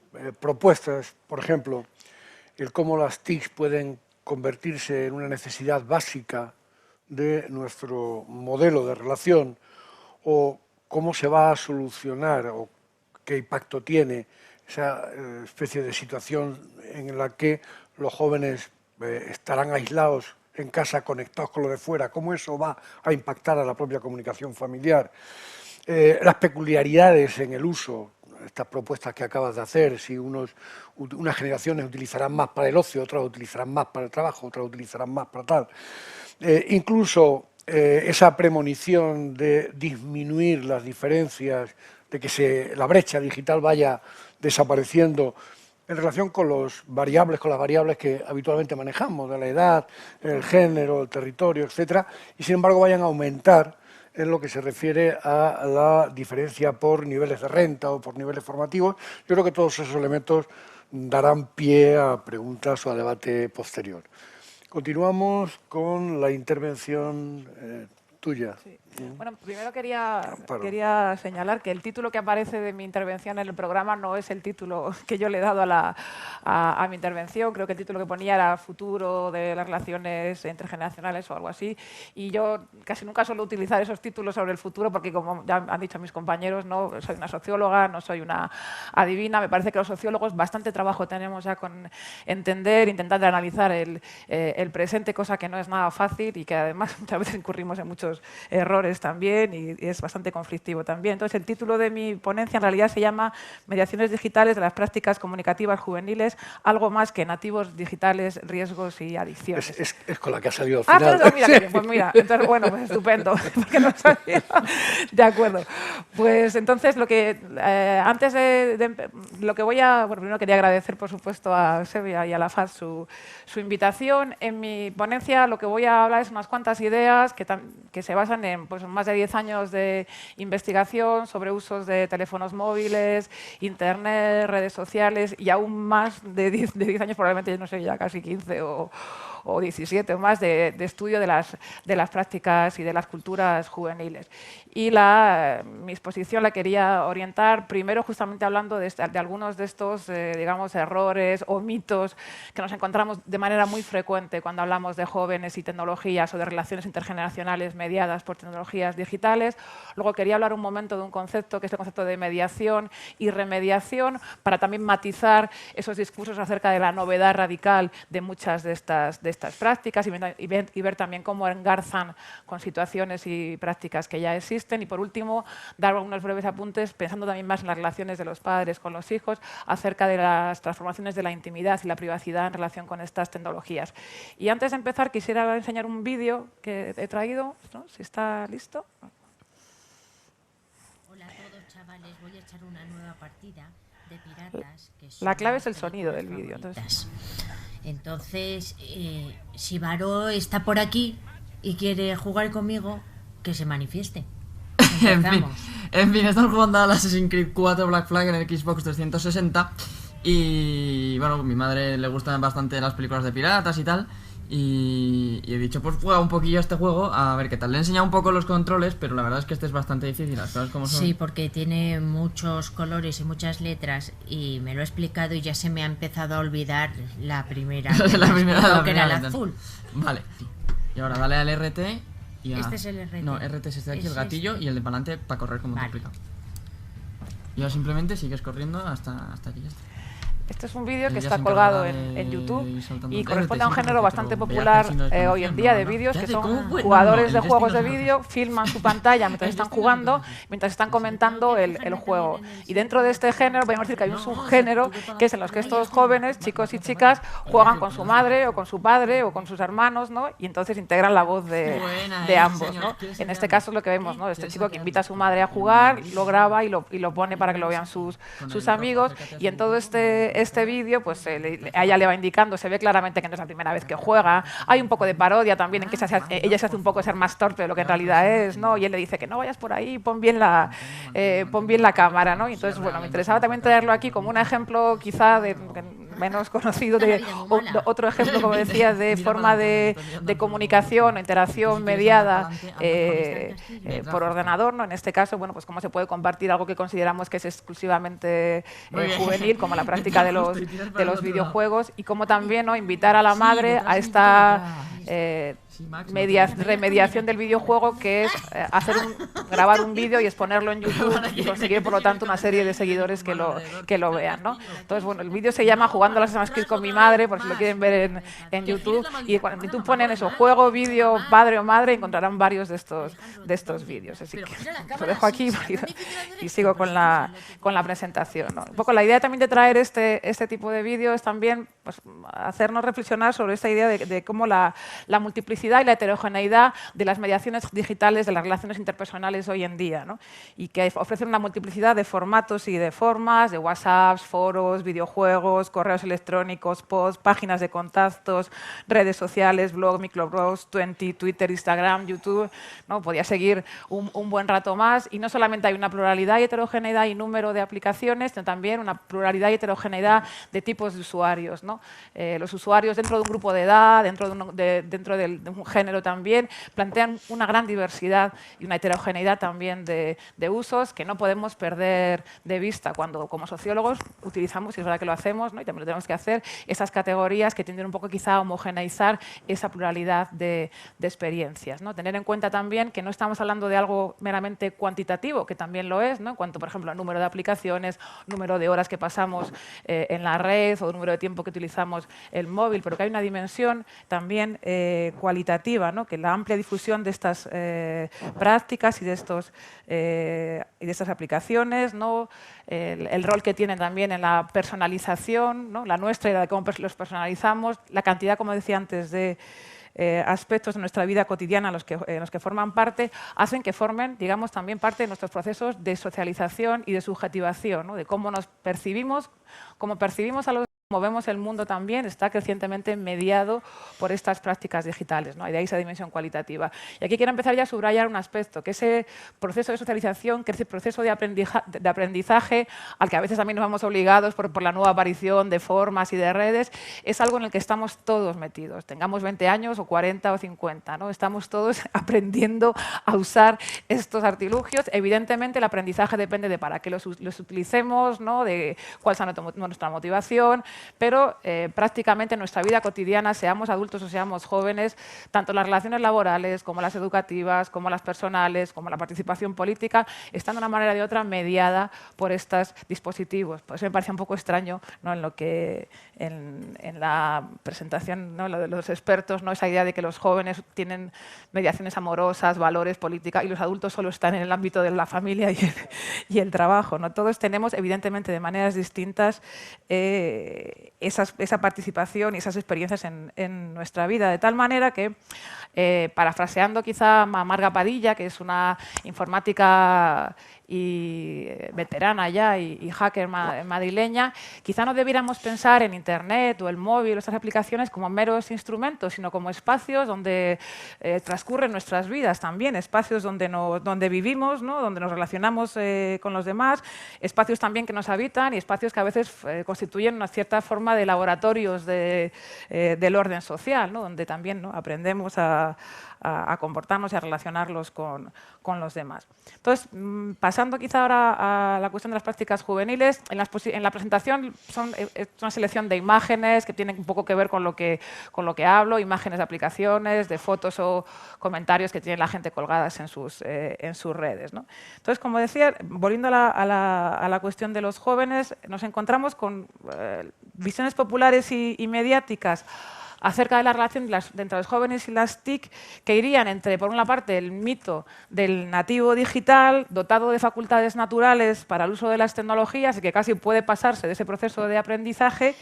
Speaker 1: propuestas, por ejemplo, el cómo las TICs pueden convertirse en una necesidad básica de nuestro modelo de relación, o cómo se va a solucionar o qué impacto tiene esa especie de situación en la que los jóvenes estarán aislados en casa, conectados con lo de fuera, cómo eso va a impactar a la propia comunicación familiar, las peculiaridades en el uso, estas propuestas que acabas de hacer, si unas generaciones utilizarán más para el ocio, otras utilizarán más para el trabajo, otras utilizarán más para tal. Incluso esa premonición de disminuir las diferencias, de que la brecha digital vaya desapareciendo en relación con las variables que habitualmente manejamos, de la edad, el género, el territorio, etcétera, y sin embargo vayan a aumentar en lo que se refiere a la diferencia por niveles de renta o por niveles formativos. Yo creo que todos esos elementos darán pie a preguntas o a debate posterior. Continuamos con la intervención tuya.
Speaker 2: Sí.
Speaker 3: Bueno, primero quería señalar que el título que aparece de mi intervención en el programa no es el título que yo le he dado a mi intervención. Creo que el título que ponía era Futuro de las relaciones intergeneracionales o algo así. Y yo casi nunca suelo utilizar esos títulos sobre el futuro porque, como ya han dicho mis compañeros, no soy una socióloga, no soy una adivina. Me parece que los sociólogos bastante trabajo tenemos ya con entender, intentar analizar el presente, cosa que no es nada fácil y que además muchas veces incurrimos en muchos errores también y es bastante conflictivo también. Entonces, el título de mi ponencia en realidad se llama Mediaciones digitales de las prácticas comunicativas juveniles, algo más que nativos digitales, riesgos y adicciones.
Speaker 1: Es con la que ha salido al final.
Speaker 3: Pero mira, qué bien, pues mira, entonces, bueno, pues estupendo, porque no sabía. De acuerdo. Pues entonces, antes lo que voy a... Bueno, primero quería agradecer, por supuesto, a Eusebio y a la FAD su invitación. En mi ponencia lo que voy a hablar es unas cuantas ideas que se basan en pues, más de 10 años de investigación sobre usos de teléfonos móviles, internet, redes sociales y aún más de 10 años, probablemente, no sé, ya casi 15 o 17 o más de estudio de las prácticas y de las culturas juveniles. Y mi exposición la quería orientar primero justamente hablando de algunos de estos, digamos, errores o mitos que nos encontramos de manera muy frecuente cuando hablamos de jóvenes y tecnologías o de relaciones intergeneracionales mediadas por tecnologías digitales. Luego quería hablar un momento de un concepto que es el concepto de mediación y remediación para también matizar esos discursos acerca de la novedad radical de muchas de estas prácticas y ver también cómo engarzan con situaciones y prácticas que ya existen. Y por último, dar unos breves apuntes pensando también más en las relaciones de los padres con los hijos acerca de las transformaciones de la intimidad y la privacidad en relación con estas tecnologías. Y antes de empezar, quisiera enseñar un vídeo que he traído, ¿no? Si está listo.
Speaker 4: Hola a todos, chavales. Voy a echar una nueva partida de piratas.
Speaker 3: La clave es el sonido del vídeo.
Speaker 4: Entonces, si Varo está por aquí y quiere jugar conmigo, que se manifieste.
Speaker 5: En fin, estamos jugando al Assassin's Creed 4 Black Flag en el Xbox 360 y bueno, a mi madre le gustan bastante las películas de piratas y tal y he dicho, pues juega un poquillo este juego a ver qué tal. Le he enseñado un poco los controles, pero la verdad es que este es bastante difícil, las cosas como son.
Speaker 4: Sí, porque tiene muchos colores y muchas letras y me lo he explicado y ya se me ha empezado a olvidar la primera que era el azul.
Speaker 5: Vale, y ahora dale al RT.
Speaker 4: Este es el RT.
Speaker 5: No, RT es este de aquí, el gatillo, y el de para adelante para correr como te he explicado. Y ahora simplemente sigues corriendo hasta aquí ya está.
Speaker 3: Este es un vídeo que está colgado en YouTube y corresponde a un género bastante popular hoy en día de vídeos, que son jugadores de juegos de vídeo, filman su pantalla mientras están jugando, mientras están comentando el juego. Y dentro de este género, podemos decir que hay un subgénero, que es en los que estos jóvenes, chicos y chicas, juegan con su madre o con su padre o con sus hermanos, ¿no? Y entonces integran la voz de ambos, ¿no? En este caso es lo que vemos, ¿no? Este chico que invita a su madre a jugar, lo graba y lo pone para que lo vean sus amigos, y en todo este vídeo, pues a ella le va indicando, se ve claramente que no es la primera vez que juega. Hay un poco de parodia también en que ella se hace un poco ser más torpe de lo que en realidad es, ¿no? Y él le dice que no vayas por ahí, pon bien la cámara, ¿no? Y entonces, bueno, me interesaba también traerlo aquí como un ejemplo quizá menos conocido de otro ejemplo, como decías, de forma de comunicación o interacción mediada por ordenador, ¿no? En este caso, bueno, pues cómo se puede compartir algo que consideramos que es exclusivamente juvenil, como la práctica de los videojuegos, y cómo también, ¿no?, invitar a la madre a esta remediación del videojuego, que es grabar un vídeo y exponerlo en YouTube y conseguir, por lo tanto, una serie de seguidores que lo vean, ¿no? Entonces, bueno, el vídeo se llama Jugando a las Assassin's Creed con mi madre, por si lo quieren ver en YouTube, y cuando en YouTube ponen eso, juego, vídeo, padre o madre, encontrarán varios de estos vídeos. Así que lo dejo aquí y sigo con la presentación, ¿no? Un poco la idea también de traer este tipo de vídeos es también, pues, hacernos reflexionar sobre esta idea de cómo la multiplicidad y la heterogeneidad de las mediaciones digitales, de las relaciones interpersonales hoy en día, ¿no? Y que ofrecen una multiplicidad de formatos y de formas, de WhatsApps, foros, videojuegos, correos electrónicos, posts, páginas de contactos, redes sociales, blog, microblogs, Twitter, Instagram, YouTube, ¿no? Podía seguir un buen rato más, y no solamente hay una pluralidad y heterogeneidad y número de aplicaciones, sino también una pluralidad y heterogeneidad de tipos de usuarios, ¿no? ¿no? Los usuarios dentro de un grupo de edad, dentro de un género también, plantean una gran diversidad y una heterogeneidad también de usos que no podemos perder de vista cuando como sociólogos utilizamos, y es verdad que lo hacemos, ¿no? Y también lo tenemos que hacer, esas categorías que tienden un poco quizá a homogeneizar esa pluralidad de experiencias, ¿no? Tener en cuenta también que no estamos hablando de algo meramente cuantitativo, que también lo es, ¿no? En cuanto, por ejemplo, al número de aplicaciones, número de horas que pasamos en la red o número de tiempo que utilizamos el móvil, pero que hay una dimensión también cualitativa, ¿no? Que la amplia difusión de estas prácticas y de estas aplicaciones, ¿no? El rol que tienen también en la personalización, ¿no? La nuestra y la de cómo los personalizamos, la cantidad, como decía antes, de aspectos de nuestra vida cotidiana en los que forman parte, hacen que formen, digamos, también parte de nuestros procesos de socialización y de subjetivación, ¿no? De cómo nos percibimos, cómo percibimos a los como vemos el mundo también está crecientemente mediado por estas prácticas digitales, ¿no? Y de ahí esa dimensión cualitativa. Y aquí quiero empezar ya a subrayar un aspecto, que ese proceso de socialización, que ese proceso de aprendizaje, al que a veces también nos vamos obligados por la nueva aparición de formas y de redes, es algo en el que estamos todos metidos, tengamos 20 años o 40 o 50, ¿no? Estamos todos aprendiendo a usar estos artilugios. Evidentemente el aprendizaje depende de para qué los utilicemos, ¿no? De cuál sea nuestra motivación, pero prácticamente en nuestra vida cotidiana, seamos adultos o seamos jóvenes, tanto las relaciones laborales como las educativas, como las personales, como la participación política, están de una manera o de otra mediada por estos dispositivos. Por eso me parece un poco extraño, ¿no? en la presentación, ¿no? Lo de los expertos, ¿no? Esa idea de que los jóvenes tienen mediaciones amorosas, valores, política, y los adultos solo están en el ámbito de la familia y el trabajo, ¿no? Todos tenemos, evidentemente, de maneras distintas esa participación y esas experiencias en nuestra vida, de tal manera que, parafraseando quizá a Marga Padilla, que es una informática y veterana ya y hacker madrileña, quizá no debiéramos pensar en Internet o el móvil o estas aplicaciones como meros instrumentos, sino como espacios donde transcurren nuestras vidas también, espacios donde vivimos, ¿no? Donde nos relacionamos con los demás, espacios también que nos habitan y espacios que a veces constituyen una cierta forma de laboratorios del orden social, ¿no? Donde también, ¿no? Aprendemos a comportarnos y a relacionarlos con los demás. Entonces, pasando quizá ahora a la cuestión de las prácticas juveniles, en la presentación es una selección de imágenes que tienen un poco que ver con lo que hablo, imágenes de aplicaciones, de fotos o comentarios que tiene la gente colgadas en sus redes, ¿no? Entonces, como decía, volviendo a la cuestión de los jóvenes, nos encontramos con visiones populares y mediáticas acerca de la relación entre los jóvenes y las TIC, que irían entre, por una parte, el mito del nativo digital, dotado de facultades naturales para el uso de las tecnologías y que casi puede pasarse de ese proceso de aprendizaje,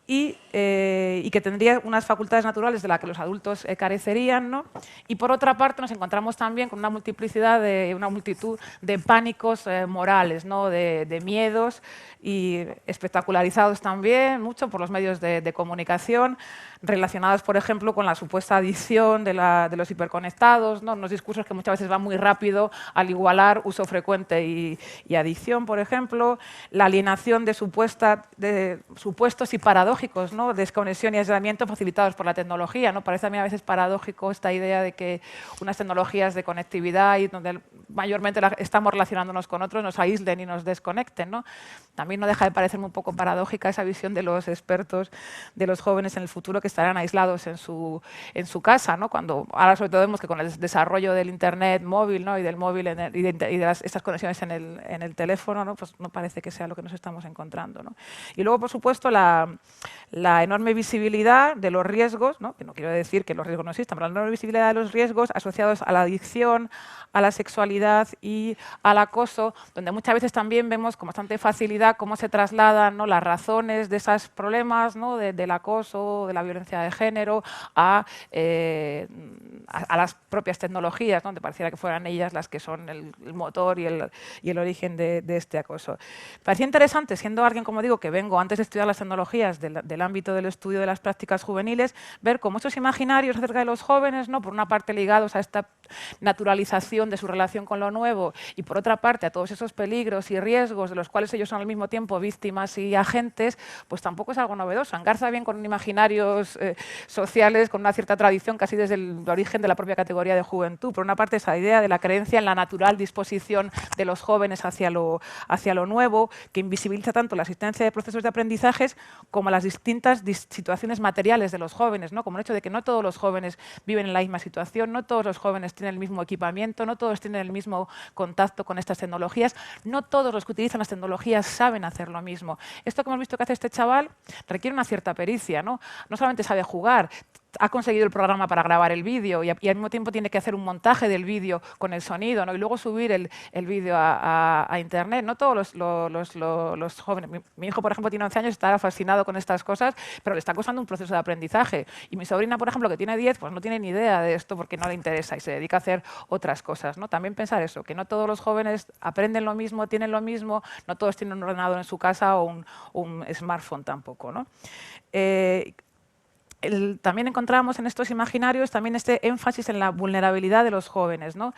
Speaker 3: y que tendría unas facultades naturales de las que los adultos carecerían, ¿no? Y por otra parte nos encontramos también con una multitud de pánicos morales, ¿no? de miedos, y espectacularizados también mucho por los medios de comunicación, relacionados, por ejemplo, con la supuesta adicción de los hiperconectados, ¿no? Unos discursos que muchas veces van muy rápido al igualar uso frecuente y adicción, por ejemplo, la alienación de supuestos y paradójicos, ¿no? Desconexión y aislamiento facilitados por la tecnología, ¿no? Parece a mí a veces paradójico esta idea de que unas tecnologías de conectividad y donde mayormente estamos relacionándonos con otros nos aíslen y nos desconecten, ¿no? También no deja de parecerme un poco paradójica esa visión de los expertos, de los jóvenes en el futuro, que estarán aislados en su casa, ¿no? Cuando ahora sobre todo vemos que con el desarrollo del Internet móvil, ¿no? Y del móvil y de estas conexiones en el teléfono, ¿no? Pues no parece que sea lo que nos estamos encontrando, ¿no? Y luego, por supuesto, la enorme visibilidad de los riesgos, ¿no? Que no quiero decir que los riesgos no existan, pero la enorme visibilidad de los riesgos asociados a la adicción, a la sexualidad y al acoso, donde muchas veces también vemos con bastante facilidad cómo se trasladan, ¿no? Las razones de esos problemas, ¿no? del acoso, de la violencia de género, a las propias tecnologías, ¿no? Donde pareciera que fueran ellas las que son el motor y el origen de este acoso. Parecía interesante, siendo alguien, como digo, que vengo antes de estudiar las tecnologías de del ámbito del estudio de las prácticas juveniles, ver cómo esos imaginarios acerca de los jóvenes, ¿no? por una parte ligados a esta naturalización de su relación con lo nuevo y por otra parte a todos esos peligros y riesgos de los cuales ellos son al mismo tiempo víctimas y agentes, pues tampoco es algo novedoso. Engarza bien con imaginarios sociales, con una cierta tradición casi desde el origen de la propia categoría de juventud. Por una parte esa idea de la creencia en la natural disposición de los jóvenes hacia lo nuevo, que invisibiliza tanto la existencia de procesos de aprendizajes como las distintas situaciones materiales de los jóvenes, ¿no? Como el hecho de que no todos los jóvenes viven en la misma situación, no todos los jóvenes tienen el mismo equipamiento, no todos tienen el mismo contacto con estas tecnologías, no todos los que utilizan las tecnologías saben hacer lo mismo. Esto que hemos visto que hace este chaval requiere una cierta pericia, ¿no? No solamente sabe jugar, ha conseguido el programa para grabar el vídeo y al mismo tiempo tiene que hacer un montaje del vídeo con el sonido, ¿no? y luego subir el vídeo a Internet. No todos los jóvenes. Mi hijo, por ejemplo, tiene 11 años, está fascinado con estas cosas, pero le está costando un proceso de aprendizaje. Y mi sobrina, por ejemplo, que tiene 10, pues no tiene ni idea de esto porque no le interesa y se dedica a hacer otras cosas, ¿no? También pensar eso, que no todos los jóvenes aprenden lo mismo, tienen lo mismo, no todos tienen un ordenador en su casa o un smartphone tampoco, ¿no? También encontramos en estos imaginarios también este énfasis en la vulnerabilidad de los jóvenes, ¿no?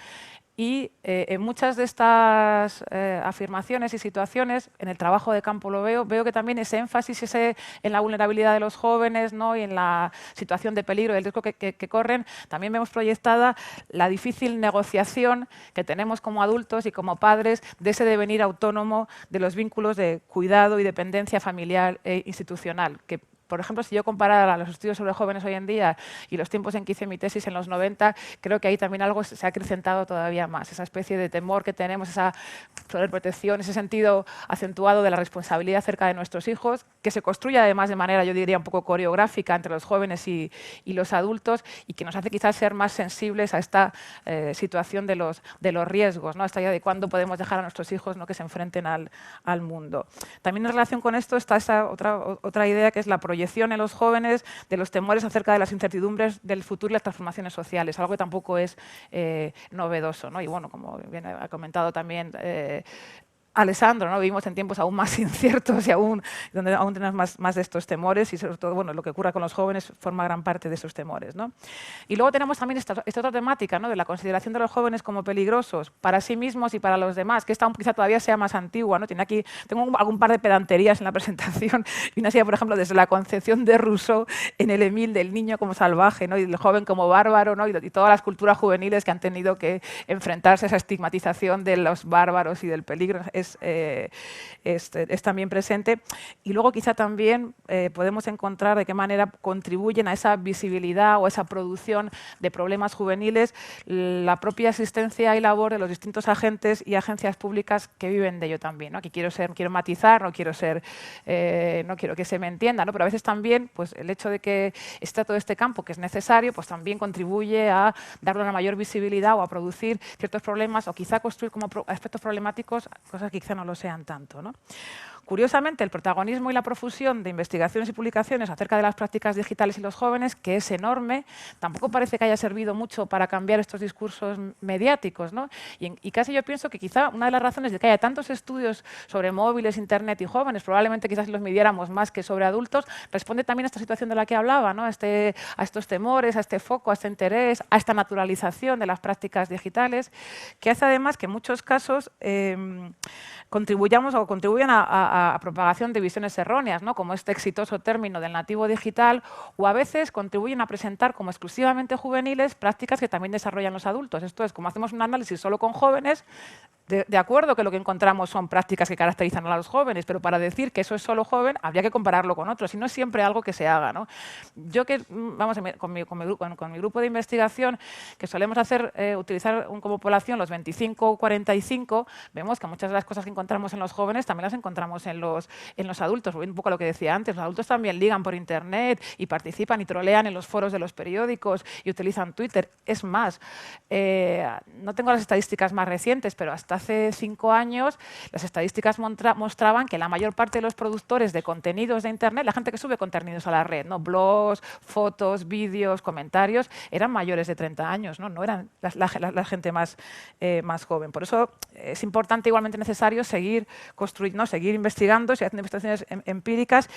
Speaker 3: Y en muchas de estas afirmaciones y situaciones, en el trabajo de campo lo veo que también ese énfasis en la vulnerabilidad de los jóvenes, ¿no? y en la situación de peligro y el riesgo que corren, también vemos proyectada la difícil negociación que tenemos como adultos y como padres de ese devenir autónomo de los vínculos de cuidado y dependencia familiar e institucional, que por ejemplo, si yo comparara los estudios sobre jóvenes hoy en día y los tiempos en que hice mi tesis en los 90, creo que ahí también algo se ha acrecentado todavía más. Esa especie de temor que tenemos, esa sobreprotección, ese sentido acentuado de la responsabilidad acerca de nuestros hijos, que se construye además de manera, yo diría, un poco coreográfica entre los jóvenes y los adultos y que nos hace quizás ser más sensibles a esta situación de los riesgos, ¿no? Esta idea de cuándo podemos dejar a nuestros hijos, ¿no? que se enfrenten al mundo. También en relación con esto está esa otra idea que es la proyección en los jóvenes de los temores acerca de las incertidumbres del futuro y las transformaciones sociales, algo que tampoco es novedoso, ¿no? Y bueno, como bien ha comentado también Alessandro, ¿no? Vivimos en tiempos aún más inciertos y donde aún tenemos más de estos temores y sobre todo bueno, lo que ocurra con los jóvenes forma gran parte de esos temores, ¿no? Y luego tenemos también esta otra temática, ¿no? de la consideración de los jóvenes como peligrosos para sí mismos y para los demás, que esta quizá todavía sea más antigua, ¿no? Tengo algún par de pedanterías en la presentación y una serie, por ejemplo, desde la concepción de Rousseau en el Emile del niño como salvaje, ¿no? y del joven como bárbaro, ¿no? y todas las culturas juveniles que han tenido que enfrentarse a esa estigmatización de los bárbaros y del peligro. Es también presente. Y luego quizá también podemos encontrar de qué manera contribuyen a esa visibilidad o esa producción de problemas juveniles la propia asistencia y labor de los distintos agentes y agencias públicas que viven de ello también, ¿no? Aquí quiero matizar, no quiero que se me entienda, ¿no? pero a veces también pues, el hecho de que está todo este campo que es necesario, pues también contribuye a darle una mayor visibilidad o a producir ciertos problemas o quizá construir como aspectos problemáticos cosas que quizá no lo sean tanto, ¿no? Curiosamente, el protagonismo y la profusión de investigaciones y publicaciones acerca de las prácticas digitales y los jóvenes, que es enorme, tampoco parece que haya servido mucho para cambiar estos discursos mediáticos, ¿no? Y casi yo pienso que quizá una de las razones de que haya tantos estudios sobre móviles, internet y jóvenes, probablemente quizás si los midiéramos más que sobre adultos, responde también a esta situación de la que hablaba, ¿no? a estos temores, a este foco, a este interés, a esta naturalización de las prácticas digitales, que hace además que en muchos casos contribuyan a propagación de visiones erróneas, ¿no? como este exitoso término del nativo digital, o a veces contribuyen a presentar como exclusivamente juveniles prácticas que también desarrollan los adultos. Esto es, como hacemos un análisis solo con jóvenes, de acuerdo que lo que encontramos son prácticas que caracterizan a los jóvenes, pero para decir que eso es solo joven habría que compararlo con otros y no es siempre algo que se haga, ¿no? Yo con mi grupo de investigación que solemos utilizar como población los 25-45, vemos que muchas de las cosas que encontramos en los jóvenes también las encontramos en los adultos. Un poco lo que decía antes, los adultos también ligan por internet y participan y trolean en los foros de los periódicos y utilizan Twitter. Es más, no tengo las estadísticas más recientes, pero hasta hace 5 años las estadísticas mostraban que la mayor parte de los productores de contenidos de internet, la gente que sube contenidos a la red, ¿no? blogs, fotos, vídeos, comentarios, eran mayores de 30 años, no eran la gente más joven. Por eso es importante, igualmente necesario, seguir investigando, y haciendo investigaciones empíricas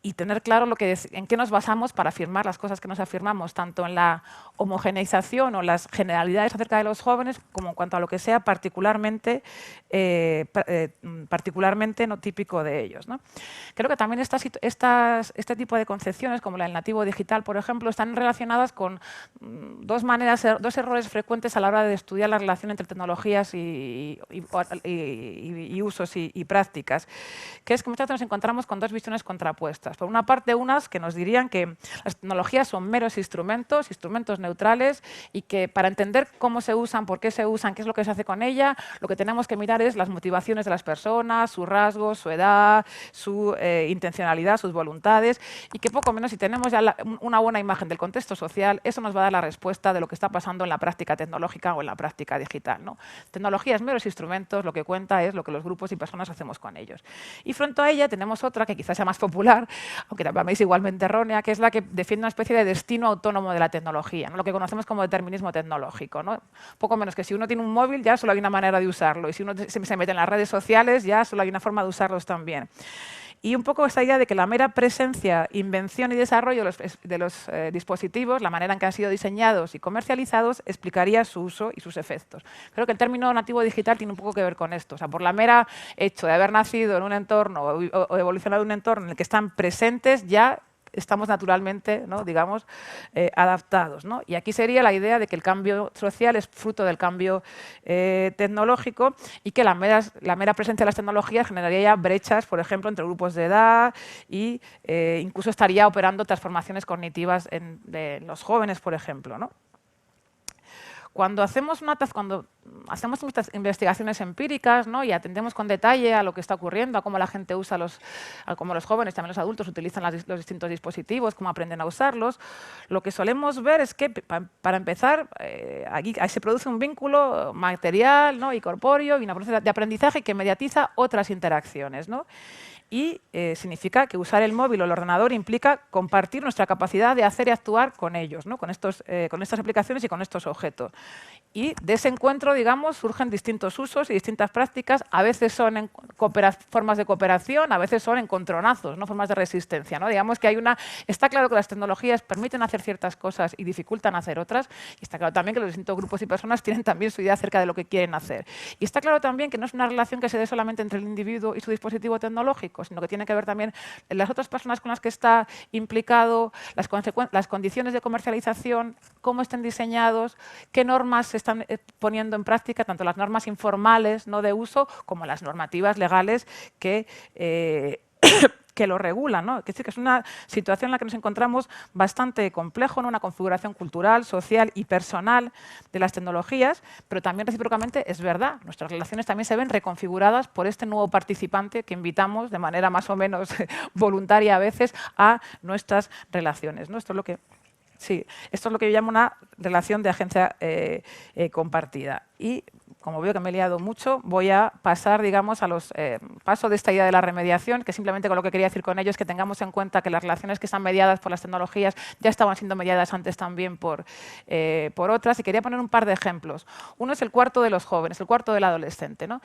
Speaker 3: y tener claro en qué nos basamos para afirmar las cosas que nos afirmamos, tanto en la homogeneización o las generalidades acerca de los jóvenes, como en cuanto a lo que sea particularmente no típico de ellos, ¿no? Creo que también este tipo de concepciones, como la del nativo digital, por ejemplo, están relacionadas con dos errores frecuentes a la hora de estudiar la relación entre tecnologías y usos y prácticas, que es que muchas veces nos encontramos con dos visiones contrapuestas. Por una parte, unas que nos dirían que las tecnologías son meros instrumentos neutrales, y que para entender cómo se usan, por qué se usan, qué es lo que se hace con ella, lo que tenemos que mirar es las motivaciones de las personas, sus rasgos, su edad, su intencionalidad, sus voluntades, y que poco menos, si tenemos ya una buena imagen del contexto social, eso nos va a dar la respuesta de lo que está pasando en la práctica tecnológica o en la práctica digital, ¿no? Tecnologías, meros instrumentos, lo que cuenta es lo que los grupos y personas hacemos con ellos. Y frente a ella tenemos otra que quizás sea más popular, aunque también es igualmente errónea, que es la que defiende una especie de destino autónomo de la tecnología, ¿no? Lo que conocemos como determinismo tecnológico, ¿no? Poco menos que si uno tiene un móvil ya solo hay una manera de usarlo, y si uno se mete en las redes sociales ya solo hay una forma de usarlos también. Y un poco esta idea de que la mera presencia, invención y desarrollo de los dispositivos, la manera en que han sido diseñados y comercializados, explicaría su uso y sus efectos. Creo que el término nativo digital tiene un poco que ver con esto. O sea, por la mera hecho de haber nacido en un entorno o evolucionado en un entorno en el que están presentes, ya estamos naturalmente, ¿no?, digamos, adaptados, ¿no? Y aquí sería la idea de que el cambio social es fruto del cambio tecnológico, y que la mera presencia de las tecnologías generaría ya brechas, por ejemplo, entre grupos de edad, y incluso estaría operando transformaciones cognitivas en los jóvenes, por ejemplo, ¿no? Cuando hacemos estas investigaciones empíricas, ¿no?, y atendemos con detalle a lo que está ocurriendo, a cómo la gente usa a cómo los jóvenes, también los adultos, utilizan los distintos dispositivos, cómo aprenden a usarlos, lo que solemos ver es que, para empezar, aquí se produce un vínculo material, ¿no?, y corpóreo, y una proceso de aprendizaje que mediatiza otras interacciones, ¿no? Y significa que usar el móvil o el ordenador implica compartir nuestra capacidad de hacer y actuar con ellos, ¿no?, con estas aplicaciones y con estos objetos. Y de ese encuentro, digamos, surgen distintos usos y distintas prácticas. A veces son formas de cooperación, a veces son encontronazos, ¿no?, formas de resistencia, ¿no? Digamos que está claro que las tecnologías permiten hacer ciertas cosas y dificultan hacer otras. Y está claro también que los distintos grupos y personas tienen también su idea acerca de lo que quieren hacer. Y está claro también que no es una relación que se dé solamente entre el individuo y su dispositivo tecnológico, sino que tiene que ver también en las otras personas con las que está implicado, las condiciones de comercialización, cómo estén diseñados, qué normas se están poniendo en práctica, tanto las normas informales, no de uso, como las normativas legales que lo regulan, ¿no? Es decir, que es una situación en la que nos encontramos bastante complejo, ¿no?, una configuración cultural, social y personal de las tecnologías, pero también recíprocamente es verdad, nuestras relaciones también se ven reconfiguradas por este nuevo participante que invitamos de manera más o menos voluntaria a veces a nuestras relaciones, ¿no? Esto es lo que yo llamo una relación de agencia compartida. Y como veo que me he liado mucho, voy a pasar, digamos, paso de esta idea de la remediación, que simplemente con lo que quería decir con ello es que tengamos en cuenta que las relaciones que están mediadas por las tecnologías ya estaban siendo mediadas antes también por otras, y quería poner un par de ejemplos. Uno es el cuarto de los jóvenes, el cuarto del adolescente, ¿no?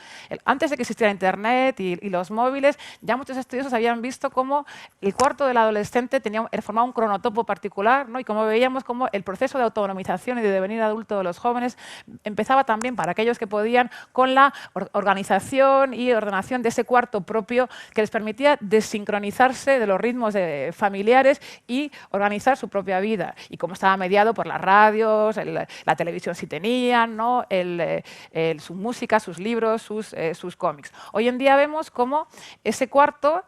Speaker 3: Antes de que existiera Internet y los móviles, ya muchos estudiosos habían visto cómo el cuarto del adolescente formaba un cronotopo particular, ¿no? Y como veíamos cómo el proceso de autonomización y de devenir adulto de los jóvenes empezaba también, para aquellos que podían, con la organización y ordenación de ese cuarto propio que les permitía desincronizarse de los ritmos familiares y organizar su propia vida. Y cómo estaba mediado por las radios, la televisión si tenían, ¿no?, su música, sus libros, sus cómics. Hoy en día vemos cómo en ese cuarto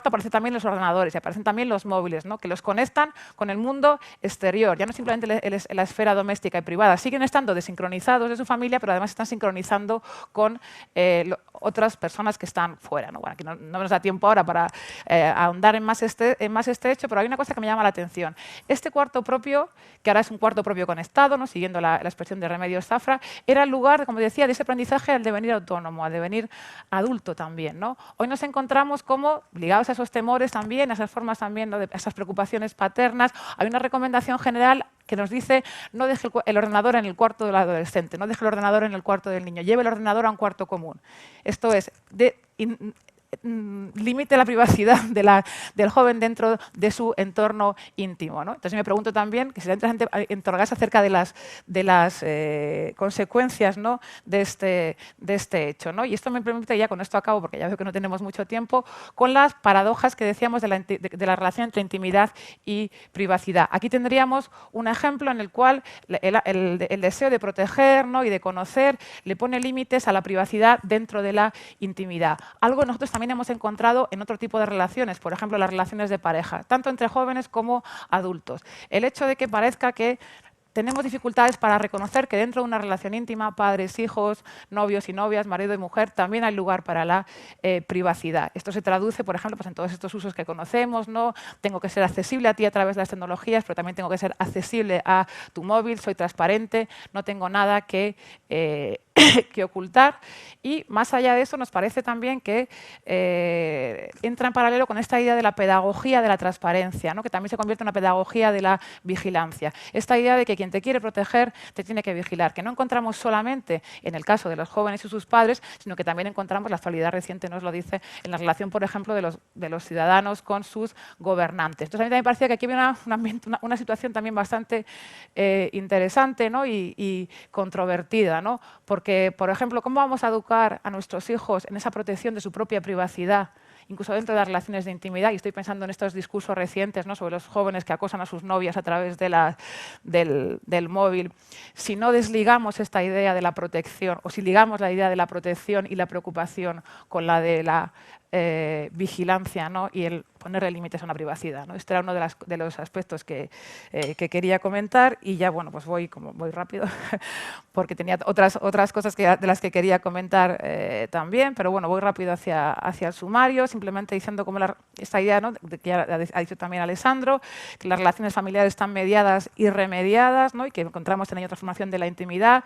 Speaker 3: aparecen también los ordenadores y aparecen también los móviles, ¿no?, que los conectan con el mundo exterior. Ya no simplemente la esfera doméstica y privada. Siguen estando desincronizados de su familia, pero además están sincronizados con otras personas que están fuera, ¿no? Bueno, aquí no nos da tiempo ahora para ahondar en más este hecho, pero hay una cosa que me llama la atención. Este cuarto propio, que ahora es un cuarto propio conectado, ¿no?, siguiendo la expresión de Remedios Zafra, era el lugar, como decía, de ese aprendizaje al devenir autónomo, al devenir adulto también, ¿no? Hoy nos encontramos como, ligados a esos temores también, a esas formas también, ¿no?, a esas preocupaciones paternas, hay una recomendación general que nos dice: no deje el ordenador en el cuarto del adolescente, no deje el ordenador en el cuarto del niño, lleve el ordenador a un cuarto común. Esto es, limite la privacidad del joven dentro de su entorno íntimo, ¿no? Entonces me pregunto también, que sería interesante interrogarse acerca de las consecuencias, ¿no?, de este hecho, ¿no? Y esto me permite, ya con esto acabo, porque ya veo que no tenemos mucho tiempo, con las paradojas que decíamos de la relación entre intimidad y privacidad. Aquí tendríamos un ejemplo en el cual el deseo de proteger, ¿no?, y de conocer le pone límites a la privacidad dentro de la intimidad. Algo que nosotros también hemos encontrado en otro tipo de relaciones, por ejemplo, las relaciones de pareja, tanto entre jóvenes como adultos. El hecho de que parezca que tenemos dificultades para reconocer que dentro de una relación íntima, padres, hijos, novios y novias, marido y mujer, también hay lugar para la privacidad. Esto se traduce, por ejemplo, pues en todos estos usos que conocemos, ¿no? Tengo que ser accesible a ti a través de las tecnologías, pero también tengo que ser accesible a tu móvil, soy transparente, no tengo nada que ocultar. Y más allá de eso, nos parece también que entra en paralelo con esta idea de la pedagogía de la transparencia, ¿no?, que también se convierte en una pedagogía de la vigilancia. Esta idea de que quien te quiere proteger te tiene que vigilar, que no encontramos solamente en el caso de los jóvenes y sus padres, sino que también encontramos, la actualidad reciente nos lo dice, en la relación, por ejemplo, de los ciudadanos con sus gobernantes. Entonces, a mí también me parecía que aquí había una situación también bastante interesante, ¿no?, y controvertida, ¿no?, porque, por ejemplo, ¿cómo vamos a educar a nuestros hijos en esa protección de su propia privacidad, incluso dentro de las relaciones de intimidad? Y estoy pensando en estos discursos recientes, ¿no?, sobre los jóvenes que acosan a sus novias a través del móvil. Si no desligamos esta idea de la protección, o si ligamos la idea de la protección y la preocupación con la de la vigilancia, ¿no?, y el ponerle límites a una privacidad, ¿no? Este era uno de los aspectos que quería comentar, y ya, bueno, pues voy rápido porque tenía otras cosas de las que quería comentar también, pero bueno, voy rápido hacia el sumario, simplemente diciendo cómo esta idea, ¿no?, de que ya ha dicho también Alessandro, que las relaciones familiares están mediadas y remediadas, ¿no?, y que encontramos en ello transformación de la intimidad.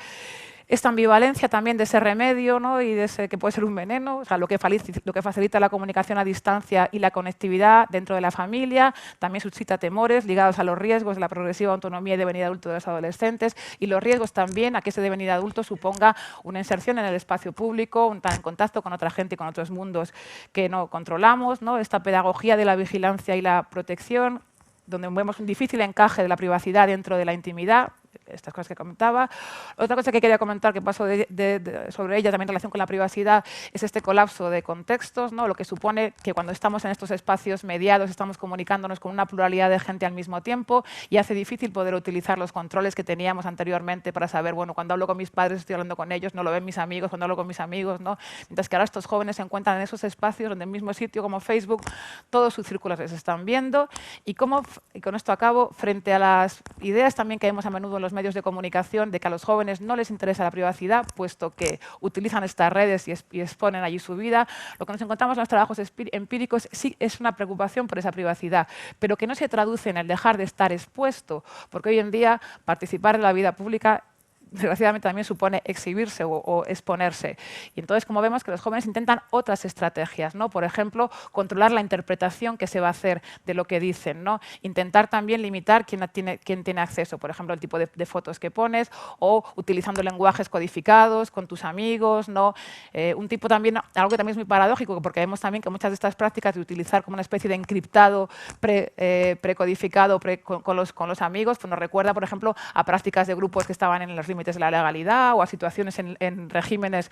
Speaker 3: Esta ambivalencia también de ese remedio, ¿no?, y de ese que puede ser un veneno, o sea, lo que facilita la comunicación a distancia y la conectividad dentro de la familia, también suscita temores ligados a los riesgos de la progresiva autonomía y devenir adulto de los adolescentes, y los riesgos también a que ese devenir adulto suponga una inserción en el espacio público, un en contacto con otra gente y con otros mundos que no controlamos, ¿no? Esta pedagogía de la vigilancia y la protección, donde vemos un difícil encaje de la privacidad dentro de la intimidad, estas cosas que comentaba. Otra cosa que quería comentar, que paso sobre ella también en relación con la privacidad, es este colapso de contextos, ¿no?, lo que supone que cuando estamos en estos espacios mediados estamos comunicándonos con una pluralidad de gente al mismo tiempo, y hace difícil poder utilizar los controles que teníamos anteriormente para saber, bueno, cuando hablo con mis padres estoy hablando con ellos, no lo ven mis amigos, cuando hablo con mis amigos, ¿no? Mientras que ahora estos jóvenes se encuentran en esos espacios donde en el mismo sitio como Facebook todos sus círculos les están viendo, y con esto acabo, frente a las ideas también que vemos a menudo en los medios de comunicación de que a los jóvenes no les interesa la privacidad, puesto que utilizan estas redes y exponen allí su vida, lo que nos encontramos en los trabajos empíricos sí es una preocupación por esa privacidad, pero que no se traduce en el dejar de estar expuesto, porque hoy en día participar en la vida pública desgraciadamente también supone exhibirse o exponerse. Y entonces, como vemos, que los jóvenes intentan otras estrategias, ¿no? Por ejemplo, controlar la interpretación que se va a hacer de lo que dicen, ¿no? Intentar también limitar quién tiene acceso, por ejemplo, el tipo de fotos que pones, o utilizando lenguajes codificados con tus amigos, ¿no? Un tipo también, algo que también es muy paradójico, porque vemos también que muchas de estas prácticas de utilizar como una especie de encriptado precodificado con los amigos, pues nos recuerda, por ejemplo, a prácticas de grupos que estaban en los límites de la legalidad, o a situaciones en regímenes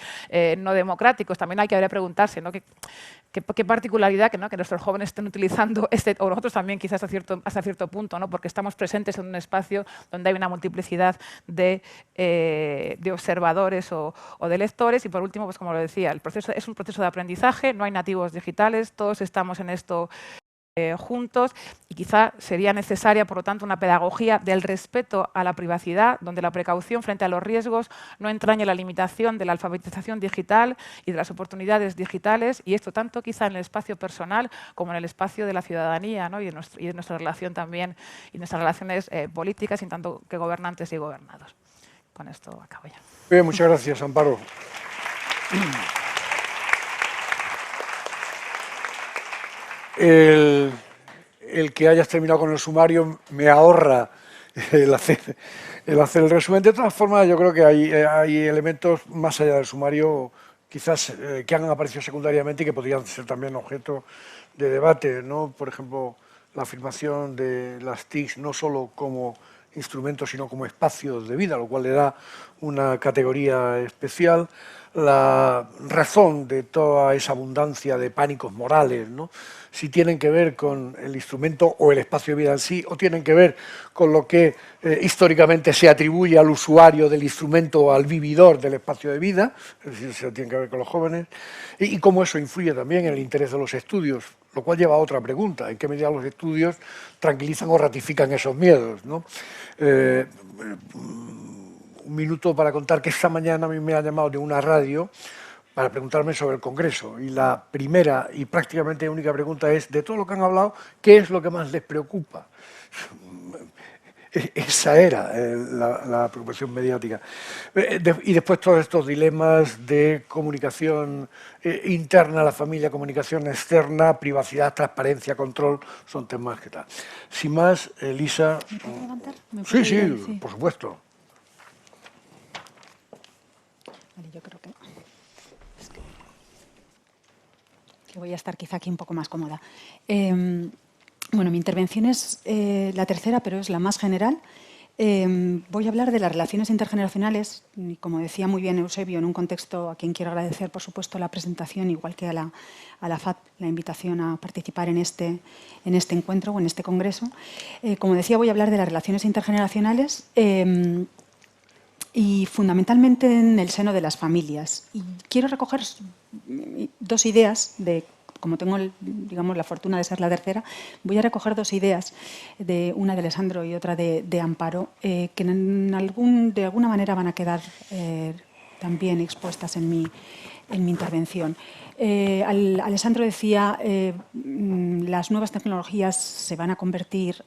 Speaker 3: no democráticos. También hay que preguntarse, ¿no?, qué particularidad que nuestros jóvenes estén utilizando o nosotros también quizás hasta cierto punto, ¿no?, porque estamos presentes en un espacio donde hay una multiplicidad de observadores o de lectores. Y por último, pues como lo decía, el proceso es un proceso de aprendizaje, no hay nativos digitales, todos estamos en esto juntos, y quizá sería necesaria, por lo tanto, una pedagogía del respeto a la privacidad, donde la precaución frente a los riesgos no entrañe la limitación de la alfabetización digital y de las oportunidades digitales, y esto tanto quizá en el espacio personal como en el espacio de la ciudadanía, ¿no?, y de nuestra relación también, y nuestras relaciones políticas, en tanto que gobernantes y gobernados. Con esto acabo ya.
Speaker 1: Bien, muchas gracias, Amparo. El que hayas terminado con el sumario me ahorra el hacer el resumen. De todas formas, yo creo que hay elementos más allá del sumario quizás que han aparecido secundariamente y que podrían ser también objeto de debate, ¿no? Por ejemplo, la afirmación de las TIC no solo como instrumentos, sino como espacios de vida, lo cual le da una categoría especial. La razón de toda esa abundancia de pánicos morales, ¿no? Si tienen que ver con el instrumento o el espacio de vida en sí, o tienen que ver con lo que históricamente se atribuye al usuario del instrumento o al vividor del espacio de vida, es decir, se tiene que ver con los jóvenes, y cómo eso influye también en el interés de los estudios, lo cual lleva a otra pregunta: ¿en qué medida los estudios tranquilizan o ratifican esos miedos, ¿no? Un minuto para contar que esta mañana a mí me han llamado de una radio para preguntarme sobre el Congreso, y la primera y prácticamente única pregunta es: de todo lo que han hablado, ¿qué es lo que más les preocupa? Esa era la preocupación mediática. Y después todos estos dilemas de comunicación interna a la familia, comunicación externa, privacidad, transparencia, control, son temas que tal. Sin más, Elisa...
Speaker 6: ¿Me puedo levantar?
Speaker 1: Sí, sí, por supuesto.
Speaker 6: Vale, yo creo que voy a estar quizá aquí un poco más cómoda. Bueno, mi intervención es la tercera, pero es la más general. Voy a hablar de las relaciones intergeneracionales, y como decía muy bien Eusebio, en un contexto a quien quiero agradecer, por supuesto, la presentación, igual que a la FAD, la invitación a participar en este encuentro o en este congreso. Como decía, voy a hablar de las relaciones intergeneracionales y fundamentalmente en el seno de las familias. Y quiero recoger dos ideas como tengo, digamos, la fortuna de ser la tercera, voy a recoger dos ideas, una de Alessandro y otra de Amparo, que de alguna manera van a quedar también expuestas en mi intervención. Alessandro decía, las nuevas tecnologías se van a convertir,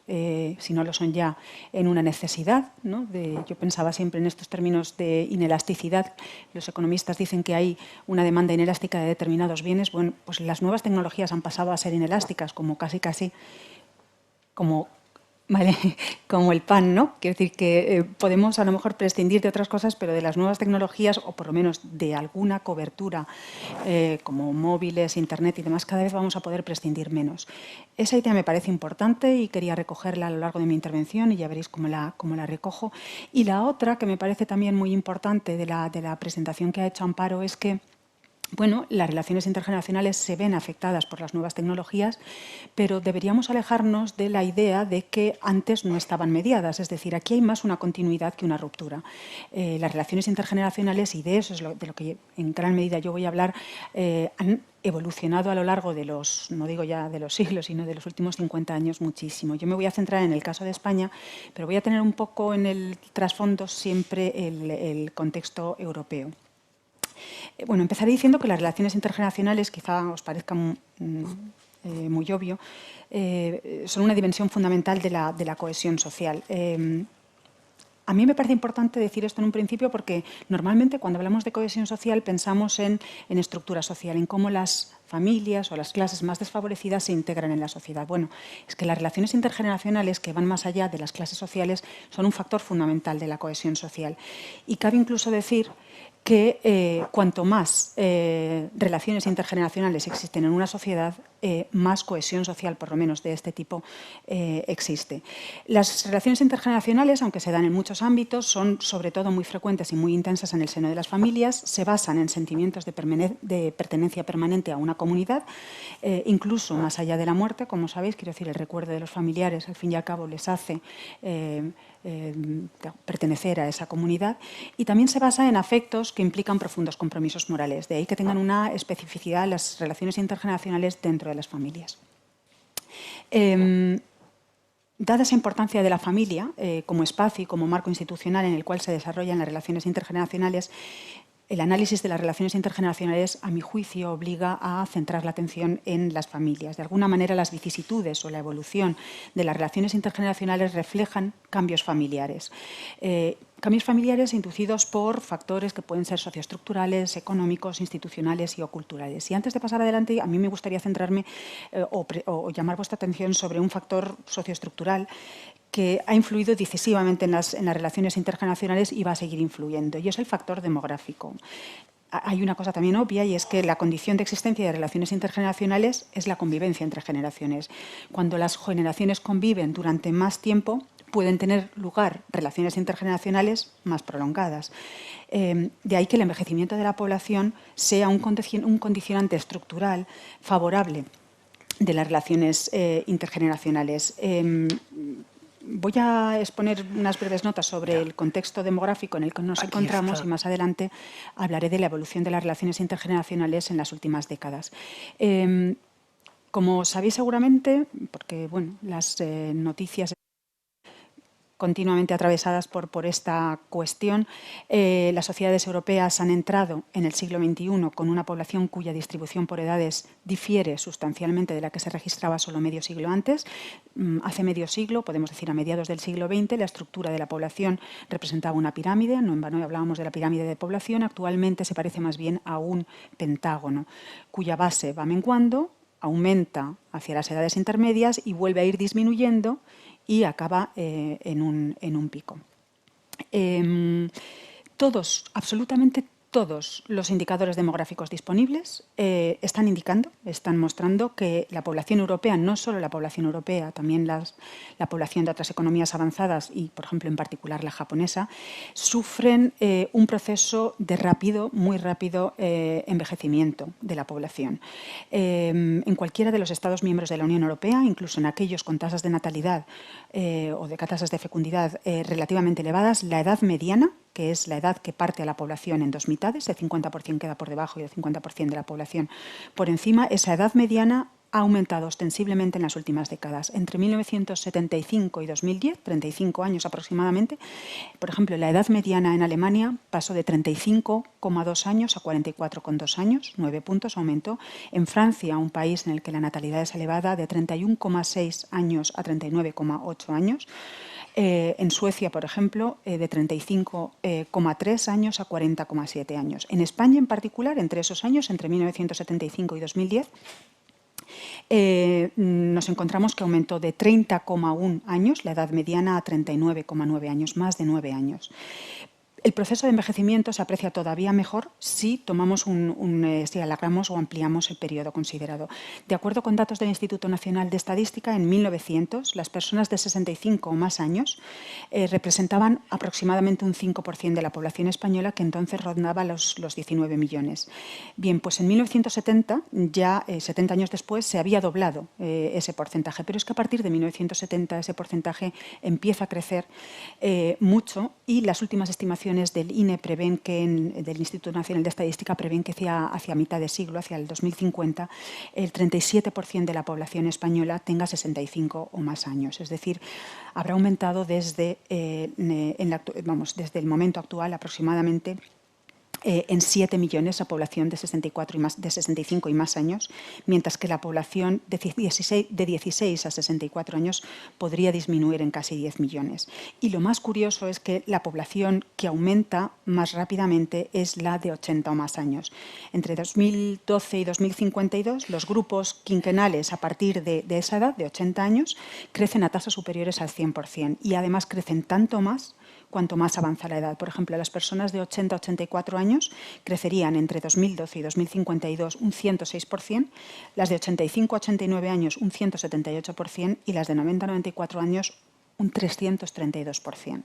Speaker 6: si no lo son ya, en una necesidad, ¿no? Yo pensaba siempre en estos términos de inelasticidad. Los economistas dicen que hay una demanda inelástica de determinados bienes. Bueno, pues las nuevas tecnologías han pasado a ser inelásticas, como casi, como el pan, ¿no? Quiero decir que podemos a lo mejor prescindir de otras cosas, pero de las nuevas tecnologías, o por lo menos de alguna cobertura, como móviles, internet y demás, cada vez vamos a poder prescindir menos. Esa idea me parece importante y quería recogerla a lo largo de mi intervención, y ya veréis cómo la recojo. Y la otra, que me parece también muy importante de la presentación que ha hecho Amparo, es que bueno, las relaciones intergeneracionales se ven afectadas por las nuevas tecnologías, pero deberíamos alejarnos de la idea de que antes no estaban mediadas. Es decir, aquí hay más una continuidad que una ruptura. Las relaciones intergeneracionales, y de eso es de lo que en gran medida yo voy a hablar, han evolucionado a lo largo de no digo ya de los siglos, sino de los últimos 50 años muchísimo. Yo me voy a centrar en el caso de España, pero voy a tener un poco en el trasfondo siempre el contexto europeo. Bueno, empezaré diciendo que las relaciones intergeneracionales, quizá os parezca muy obvio, son una dimensión fundamental de la cohesión social. A mí me parece importante decir esto en un principio porque normalmente cuando hablamos de cohesión social pensamos en estructura social, en cómo las familias o las clases más desfavorecidas se integran en la sociedad. Bueno, es que las relaciones intergeneracionales, que van más allá de las clases sociales, son un factor fundamental de la cohesión social. Y cabe incluso decir que cuanto más relaciones intergeneracionales existen en una sociedad, más cohesión social, por lo menos de este tipo, existe. Las relaciones intergeneracionales, aunque se dan en muchos ámbitos, son sobre todo muy frecuentes y muy intensas en el seno de las familias, se basan en sentimientos de pertenencia permanente a una comunidad, incluso más allá de la muerte, como sabéis, quiero decir, el recuerdo de los familiares, al fin y al cabo, les hace pertenecer a esa comunidad, y también se basa en afectos que implican profundos compromisos morales. De ahí que tengan una especificidad las relaciones intergeneracionales dentro de las familias. Dada esa importancia de la familia como espacio y como marco institucional en el cual se desarrollan las relaciones intergeneracionales, el análisis de las relaciones intergeneracionales, a mi juicio, obliga a centrar la atención en las familias. De alguna manera, las vicisitudes o la evolución de las relaciones intergeneracionales reflejan cambios familiares. Cambios familiares inducidos por factores que pueden ser socioestructurales, económicos, institucionales y o culturales. Y antes de pasar adelante, a mí me gustaría centrarme o llamar vuestra atención sobre un factor socioestructural que ha influido decisivamente en las relaciones intergeneracionales y va a seguir influyendo, y es el factor demográfico. hay una cosa también obvia, y es que la condición de existencia de relaciones intergeneracionales es la convivencia entre generaciones. Cuando las generaciones conviven durante más tiempo, pueden tener lugar relaciones intergeneracionales más prolongadas. De ahí que el envejecimiento de la población sea un condicionante estructural favorable de las relaciones intergeneracionales. Voy a exponer unas breves notas sobre el contexto demográfico en el que nos encontramos y más adelante hablaré de la evolución de las relaciones intergeneracionales en las últimas décadas. Como sabéis seguramente, porque bueno, las noticias continuamente atravesadas por esta cuestión, las sociedades europeas han entrado en el siglo XXI con una población cuya distribución por edades difiere sustancialmente de la que se registraba solo medio siglo antes. Hace medio siglo, podemos decir a mediados del siglo XX, la estructura de la población representaba una pirámide, no en vano hablábamos de la pirámide de población, actualmente se parece más bien a un pentágono, cuya base va menguando, aumenta hacia las edades intermedias y vuelve a ir disminuyendo y acaba en un pico. Absolutamente todos los indicadores demográficos disponibles están mostrando que la población europea, no solo la población europea, también la población de otras economías avanzadas y, por ejemplo, en particular la japonesa, sufren un proceso de muy rápido envejecimiento de la población. En cualquiera de los Estados miembros de la Unión Europea, incluso en aquellos con tasas de natalidad o de tasas de fecundidad relativamente elevadas, la edad mediana, que es la edad que parte a la población en dos mitades, el 50% queda por debajo y el 50% de la población por encima, esa edad mediana ha aumentado ostensiblemente en las últimas décadas. Entre 1975 y 2010, 35 años aproximadamente, por ejemplo, la edad mediana en Alemania pasó de 35,2 años a 44,2 años, 9 puntos aumentó. En Francia, un país en el que la natalidad es elevada, de 31,6 años a 39,8 años. En Suecia, por ejemplo, de 35,3 años a 40,7 años. En España, en particular, entre esos años, entre 1975 y 2010, nos encontramos que aumentó de 30,1 años la edad mediana a 39,9 años, más de 9 años. El proceso de envejecimiento se aprecia todavía mejor si tomamos si alargamos o ampliamos el periodo considerado. De acuerdo con datos del Instituto Nacional de Estadística, en 1900 las personas de 65 o más años representaban aproximadamente un 5% de la población española, que entonces rondaba los 19 millones. Bien, pues en 1970, ya 70 años después, se había doblado ese porcentaje, pero es que a partir de 1970 ese porcentaje empieza a crecer mucho y las últimas estimaciones del INE prevén del Instituto Nacional de Estadística prevén que hacia mitad de siglo, hacia el 2050, el 37% de la población española tenga 65 o más años. Es decir, habrá aumentado desde el momento actual aproximadamente en 7 millones la población de 65 y más años, mientras que la población de 16 a 64 años podría disminuir en casi 10 millones. Y lo más curioso es que la población que aumenta más rápidamente es la de 80 o más años. Entre 2012 y 2052, los grupos quinquenales a partir de esa edad, de 80 años, crecen a tasas superiores al 100% y además crecen tanto más cuanto más avanza la edad. Por ejemplo, las personas de 80 a 84 años crecerían entre 2012 y 2052 un 106%, las de 85 a 89 años un 178% y las de 90 a 94 años un 332%.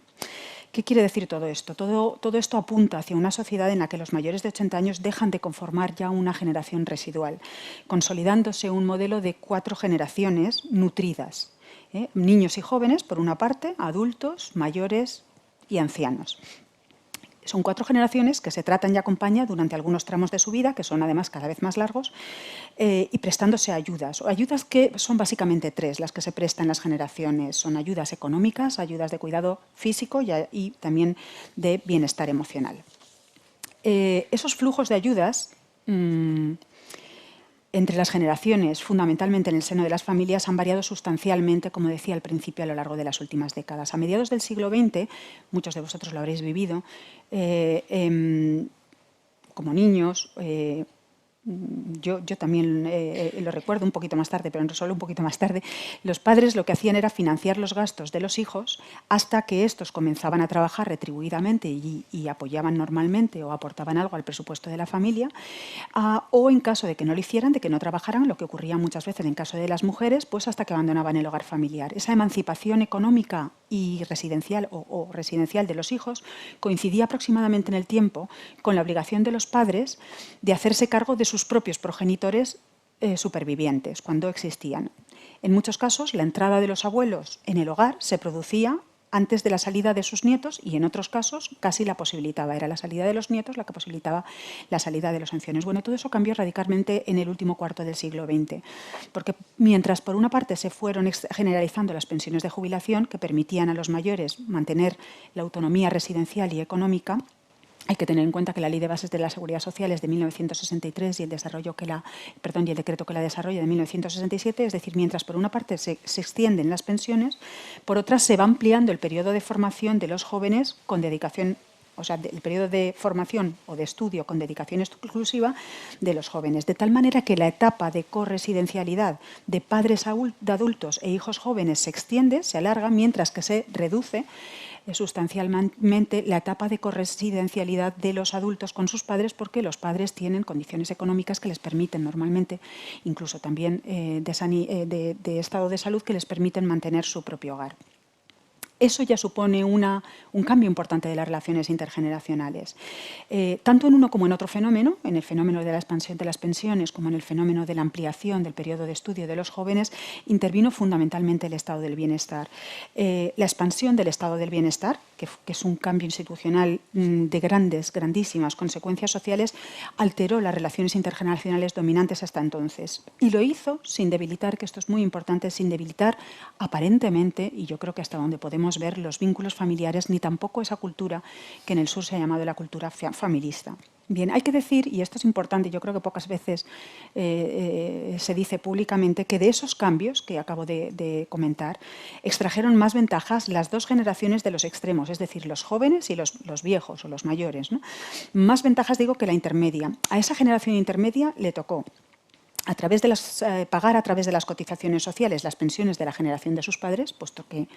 Speaker 6: ¿Qué quiere decir todo esto? Todo esto apunta hacia una sociedad en la que los mayores de 80 años dejan de conformar ya una generación residual, consolidándose un modelo de 4 generaciones nutridas. Niños y jóvenes, por una parte, adultos, mayores y ancianos. Son 4 generaciones que se tratan y acompañan durante algunos tramos de su vida, que son además cada vez más largos, y prestándose ayudas. Ayudas que son básicamente 3 las que se prestan en las generaciones. Son ayudas económicas, ayudas de cuidado físico y también de bienestar emocional. Esos flujos de ayudas entre las generaciones, fundamentalmente en el seno de las familias, han variado sustancialmente, como decía al principio, a lo largo de las últimas décadas. A mediados del siglo XX, muchos de vosotros lo habréis vivido, como niños, yo también lo recuerdo un poquito más tarde, pero no solo un poquito más tarde, los padres lo que hacían era financiar los gastos de los hijos hasta que estos comenzaban a trabajar retribuidamente y apoyaban normalmente o aportaban algo al presupuesto de la familia, o en caso de que no lo hicieran, de que no trabajaran, lo que ocurría muchas veces en caso de las mujeres, pues hasta que abandonaban el hogar familiar. Esa emancipación económica y residencial o residencial de los hijos coincidía aproximadamente en el tiempo con la obligación de los padres de hacerse cargo de sus propios progenitores supervivientes, cuando existían. En muchos casos, la entrada de los abuelos en el hogar se producía antes de la salida de sus nietos y en otros casos casi la posibilitaba. Era la salida de los nietos la que posibilitaba la salida de los ancianos. Bueno, todo eso cambió radicalmente en el último cuarto del siglo XX, porque mientras por una parte se fueron generalizando las pensiones de jubilación que permitían a los mayores mantener la autonomía residencial y económica, hay que tener en cuenta que la Ley de Bases de la Seguridad Social es de 1963 y el decreto que la desarrolla de 1967, es decir, mientras por una parte se extienden las pensiones, por otra se va ampliando el periodo de formación de los jóvenes con dedicación, o sea, el periodo de formación o de estudio con dedicación exclusiva de los jóvenes, de tal manera que la etapa de corresidencialidad de padres de adultos e hijos jóvenes se extiende, se alarga, mientras que se reduce sustancialmente la etapa de corresidencialidad de los adultos con sus padres, porque los padres tienen condiciones económicas que les permiten normalmente, incluso también de estado de salud, que les permiten mantener su propio hogar. Eso ya supone un cambio importante de las relaciones intergeneracionales. Tanto en uno como en otro fenómeno, en el fenómeno de la expansión de las pensiones como en el fenómeno de la ampliación del periodo de estudio de los jóvenes, intervino fundamentalmente el estado del bienestar. La expansión del estado del bienestar, que es un cambio institucional de grandísimas consecuencias sociales, alteró las relaciones intergeneracionales dominantes hasta entonces. Y lo hizo sin debilitar, que esto es muy importante, sin debilitar aparentemente, y yo creo que hasta donde podemos ver, los vínculos familiares, ni tampoco esa cultura que en el sur se ha llamado la cultura familista. Bien, hay que decir, y esto es importante, yo creo que pocas veces se dice públicamente, que de esos cambios que acabo de comentar, extrajeron más ventajas las dos generaciones de los extremos, es decir, los jóvenes y los viejos o los mayores, ¿no? Más ventajas, digo, que la intermedia. A esa generación intermedia le tocó pagar a través de las cotizaciones sociales las pensiones de la generación de sus padres, puesto que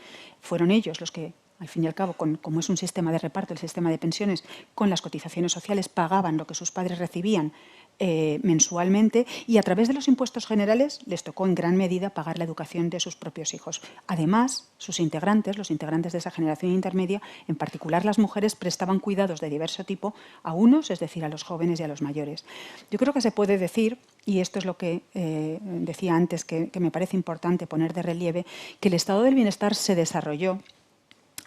Speaker 6: fueron ellos los que, al fin y al cabo, como es un sistema de reparto, el sistema de pensiones, con las cotizaciones sociales pagaban lo que sus padres recibían mensualmente, y a través de los impuestos generales les tocó en gran medida pagar la educación de sus propios hijos. Además, sus integrantes, los integrantes de esa generación intermedia, en particular las mujeres, prestaban cuidados de diverso tipo a unos, es decir, a los jóvenes y a los mayores. Yo creo que se puede decir, y esto es lo que decía antes, que me parece importante poner de relieve, que el estado del bienestar se desarrolló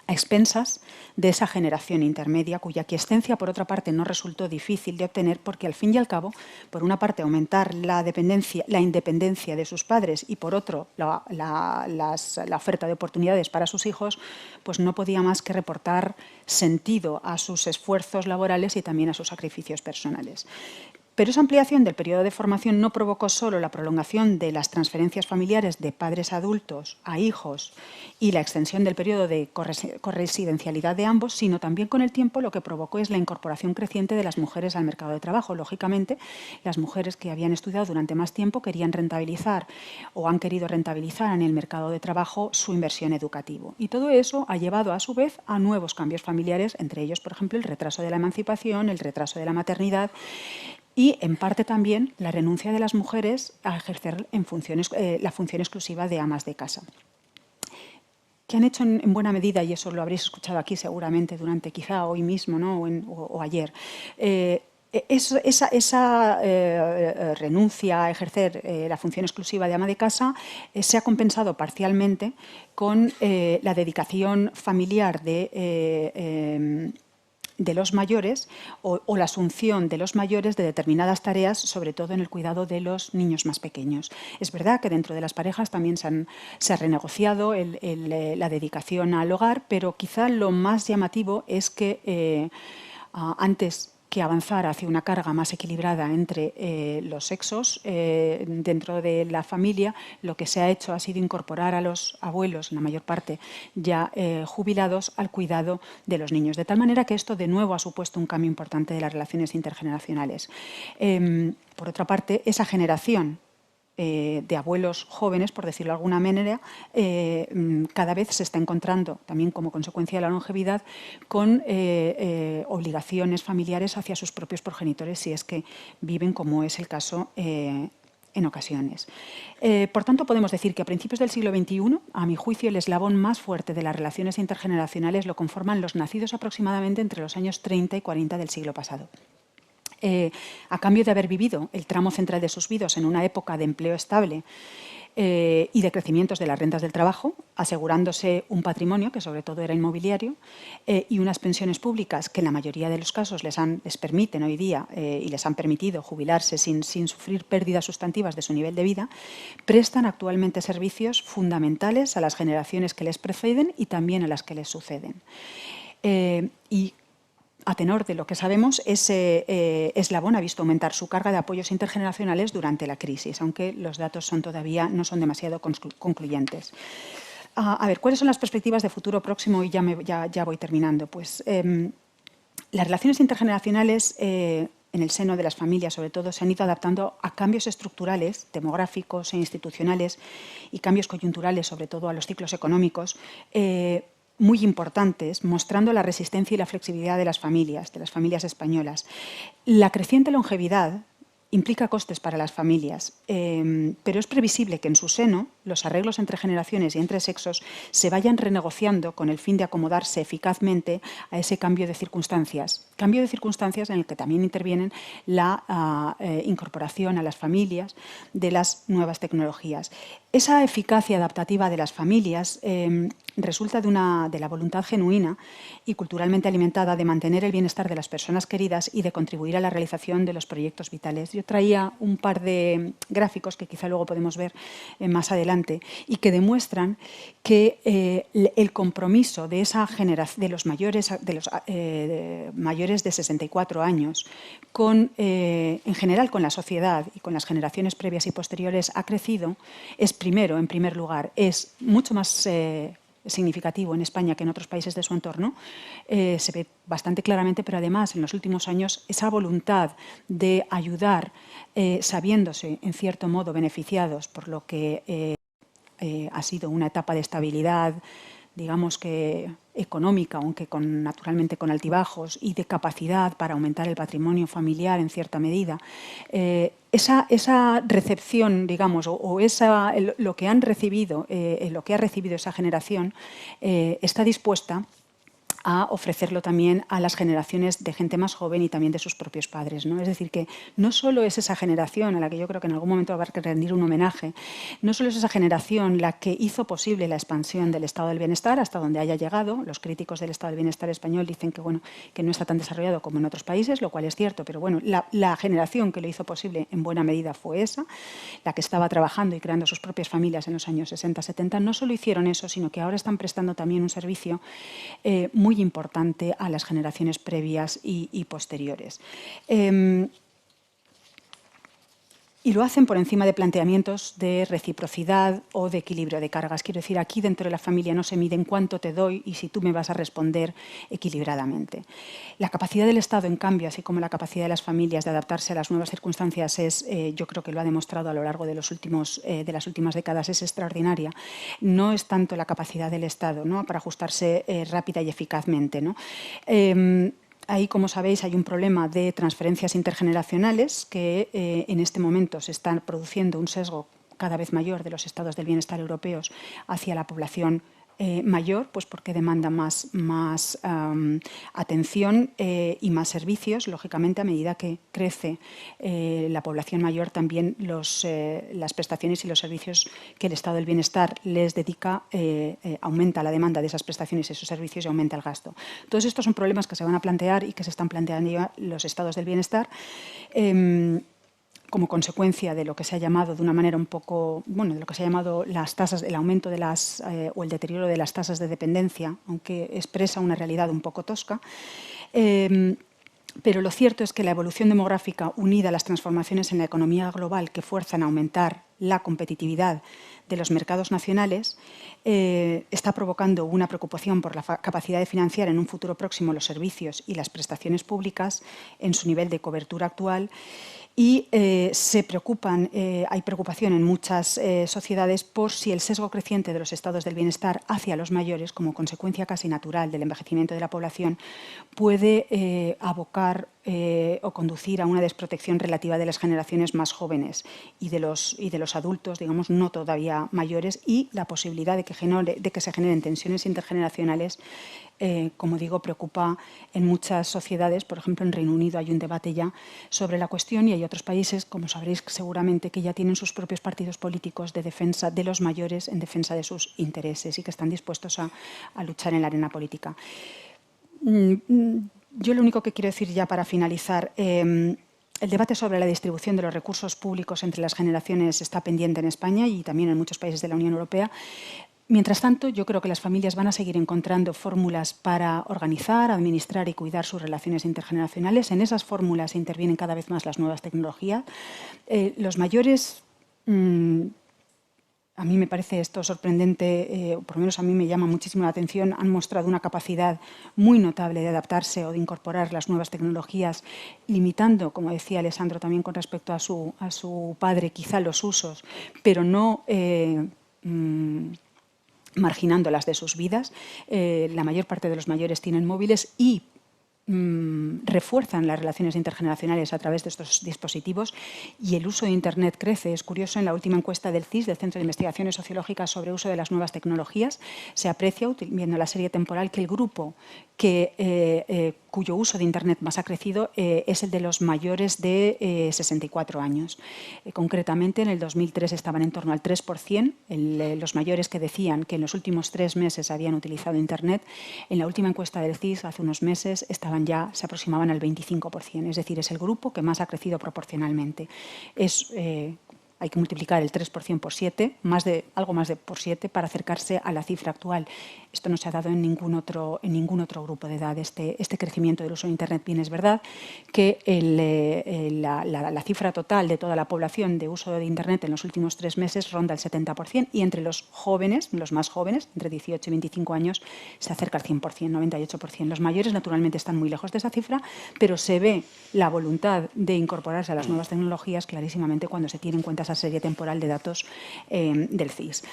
Speaker 6: a expensas de esa generación intermedia, cuya quiescencia, por otra parte, no resultó difícil de obtener, porque al fin y al cabo, por una parte, aumentar la independencia de sus padres, y por otro, la oferta de oportunidades para sus hijos, pues no podía más que reportar sentido a sus esfuerzos laborales y también a sus sacrificios personales. Pero esa ampliación del periodo de formación no provocó solo la prolongación de las transferencias familiares de padres adultos a hijos y la extensión del periodo de corresidencialidad de ambos, sino también con el tiempo lo que provocó es la incorporación creciente de las mujeres al mercado de trabajo. Lógicamente, las mujeres que habían estudiado durante más tiempo querían rentabilizar o han querido rentabilizar en el mercado de trabajo su inversión educativa. Y todo eso ha llevado a su vez a nuevos cambios familiares, entre ellos, por ejemplo, el retraso de la emancipación, el retraso de la maternidad, y, en parte, también la renuncia de las mujeres a ejercer la función exclusiva de amas de casa. Que han hecho en buena medida, y eso lo habréis escuchado aquí seguramente durante quizá hoy mismo, ¿no? o ayer, esa renuncia a ejercer la función exclusiva de ama de casa se ha compensado parcialmente con la dedicación familiar de los mayores o la asunción de los mayores de determinadas tareas, sobre todo en el cuidado de los niños más pequeños. Es verdad que dentro de las parejas también se ha renegociado la dedicación al hogar, pero quizá lo más llamativo es que antes que avanzar hacia una carga más equilibrada entre los sexos dentro de la familia. Lo que se ha hecho ha sido incorporar a los abuelos, en la mayor parte ya jubilados, al cuidado de los niños. De tal manera que esto de nuevo ha supuesto un cambio importante de las relaciones intergeneracionales. Por otra parte, esa generación de abuelos jóvenes, por decirlo de alguna manera, cada vez se está encontrando, también como consecuencia de la longevidad, con obligaciones familiares hacia sus propios progenitores, si es que viven, como es el caso en ocasiones. Por tanto, podemos decir que a principios del siglo XXI, a mi juicio, el eslabón más fuerte de las relaciones intergeneracionales lo conforman los nacidos aproximadamente entre los años 30 y 40 del siglo pasado. A cambio de haber vivido el tramo central de sus vidas en una época de empleo estable y de crecimientos de las rentas del trabajo, asegurándose un patrimonio, que sobre todo era inmobiliario, y unas pensiones públicas que en la mayoría de los casos les permiten hoy día y les han permitido jubilarse sin sufrir pérdidas sustantivas de su nivel de vida, prestan actualmente servicios fundamentales a las generaciones que les preceden y también a las que les suceden. Y a tenor de lo que sabemos, ese eslabón ha visto aumentar su carga de apoyos intergeneracionales durante la crisis, aunque los datos todavía no son demasiado concluyentes. A ver, ¿cuáles son las perspectivas de futuro próximo? Y ya voy terminando. Pues las relaciones intergeneracionales en el seno de las familias, sobre todo, se han ido adaptando a cambios estructurales, demográficos e institucionales, y cambios coyunturales, sobre todo a los ciclos económicos, muy importantes, mostrando la resistencia y la flexibilidad de las familias españolas. La creciente longevidad implica costes para las familias, pero es previsible que en su seno los arreglos entre generaciones y entre sexos se vayan renegociando con el fin de acomodarse eficazmente a ese cambio de circunstancias. Cambio de circunstancias en el que también intervienen la incorporación a las familias de las nuevas tecnologías. Esa eficacia adaptativa de las familias resulta de la voluntad genuina y culturalmente alimentada de mantener el bienestar de las personas queridas y de contribuir a la realización de los proyectos vitales. Yo traía un par de gráficos que quizá luego podemos ver más adelante y que demuestran que el compromiso de esa generación, de los mayores de 64 años, en general con la sociedad y con las generaciones previas y posteriores, ha crecido. En primer lugar, es mucho más significativo en España que en otros países de su entorno, se ve bastante claramente, pero además en los últimos años esa voluntad de ayudar, sabiéndose en cierto modo beneficiados por lo que ha sido una etapa de estabilidad, digamos que económica, aunque naturalmente con altibajos, y de capacidad para aumentar el patrimonio familiar en cierta medida. Esa recepción, digamos, lo que han recibido, lo que ha recibido esa generación, está dispuesta a ofrecerlo también a las generaciones de gente más joven y también de sus propios padres, ¿no? Es decir, que no solo es esa generación a la que yo creo que en algún momento va a haber que rendir un homenaje, no solo es esa generación la que hizo posible la expansión del estado del bienestar hasta donde haya llegado. Los críticos del estado del bienestar español dicen que, bueno, que no está tan desarrollado como en otros países, lo cual es cierto, pero bueno, la generación que lo hizo posible en buena medida fue esa, la que estaba trabajando y creando sus propias familias en los años 60-70. No solo hicieron eso, sino que ahora están prestando también un servicio muy importante a las generaciones previas y posteriores. Y lo hacen por encima de planteamientos de reciprocidad o de equilibrio de cargas. Quiero decir, aquí dentro de la familia no se mide en cuánto te doy y si tú me vas a responder equilibradamente. La capacidad del Estado, en cambio, así como la capacidad de las familias de adaptarse a las nuevas circunstancias, yo creo que lo ha demostrado a lo largo de las últimas décadas, es extraordinaria. No es tanto la capacidad del Estado, ¿no?, para ajustarse rápida y eficazmente, ¿no? Ahí, como sabéis, hay un problema de transferencias intergeneracionales que en este momento se está produciendo un sesgo cada vez mayor de los estados del bienestar europeos hacia la población mayor, pues porque demanda más atención y más servicios. Lógicamente, a medida que crece la población mayor, también las prestaciones y los servicios que el estado del bienestar les dedica, aumenta la demanda de esas prestaciones y esos servicios y aumenta el gasto. Todos estos son problemas que se van a plantear y que se están planteando ya los estados del bienestar, como consecuencia de lo que se ha llamado de una manera un poco, bueno, de lo que se ha llamado las tasas, el aumento de o el deterioro de las tasas de dependencia, aunque expresa una realidad un poco tosca. Pero lo cierto es que la evolución demográfica unida a las transformaciones en la economía global que fuerzan a aumentar la competitividad de los mercados nacionales está provocando una preocupación por la capacidad de financiar en un futuro próximo los servicios y las prestaciones públicas en su nivel de cobertura actual. Y hay preocupación en muchas sociedades por si el sesgo creciente de los estados del bienestar hacia los mayores, como consecuencia casi natural del envejecimiento de la población, puede abocar o conducir a una desprotección relativa de las generaciones más jóvenes y de los adultos, digamos, no todavía mayores, y la posibilidad de que se generen tensiones intergeneracionales. Como digo, preocupa en muchas sociedades. Por ejemplo, en Reino Unido hay un debate ya sobre la cuestión y hay otros países, como sabréis seguramente, que ya tienen sus propios partidos políticos de defensa de los mayores, en defensa de sus intereses, y que están dispuestos a luchar en la arena política. Yo lo único que quiero decir ya para finalizar, el debate sobre la distribución de los recursos públicos entre las generaciones está pendiente en España y también en muchos países de la Unión Europea. Mientras tanto, yo creo que las familias van a seguir encontrando fórmulas para organizar, administrar y cuidar sus relaciones intergeneracionales. En esas fórmulas intervienen cada vez más las nuevas tecnologías. Los mayores, a mí me parece esto sorprendente, por lo menos a mí me llama muchísimo la atención, han mostrado una capacidad muy notable de adaptarse o de incorporar las nuevas tecnologías, limitando, como decía Alessandro, también con respecto a su padre, quizá los usos, pero no marginándolas de sus vidas. La mayor parte de los mayores tienen móviles y refuerzan las relaciones intergeneracionales a través de estos dispositivos, y el uso de Internet crece. Es curioso, en la última encuesta del CIS, del Centro de Investigaciones Sociológicas sobre uso de las nuevas tecnologías, se aprecia, viendo la serie temporal, que el grupo cuyo uso de Internet más ha crecido es el de los mayores de 64 años. Concretamente, en el 2003 estaban en torno al 3%, los mayores que decían que en los últimos 3 meses habían utilizado Internet. En la última encuesta del CIS, hace unos meses, se aproximaban al 25%, es decir, es el grupo que más ha crecido proporcionalmente. Hay que multiplicar el 3% por 7, algo más de por 7, para acercarse a la cifra actual. Esto no se ha dado en ningún otro grupo de edad. Este crecimiento del uso de Internet. Bien, es verdad que la cifra total de toda la población de uso de Internet en los últimos 3 meses ronda el 70%, y entre los jóvenes, los más jóvenes, entre 18 y 25 años, se acerca al 100%, 98%. Los mayores, naturalmente, están muy lejos de esa cifra, pero se ve la voluntad de incorporarse a las nuevas tecnologías clarísimamente cuando se tiene en cuenta esa serie temporal de datos del CIS.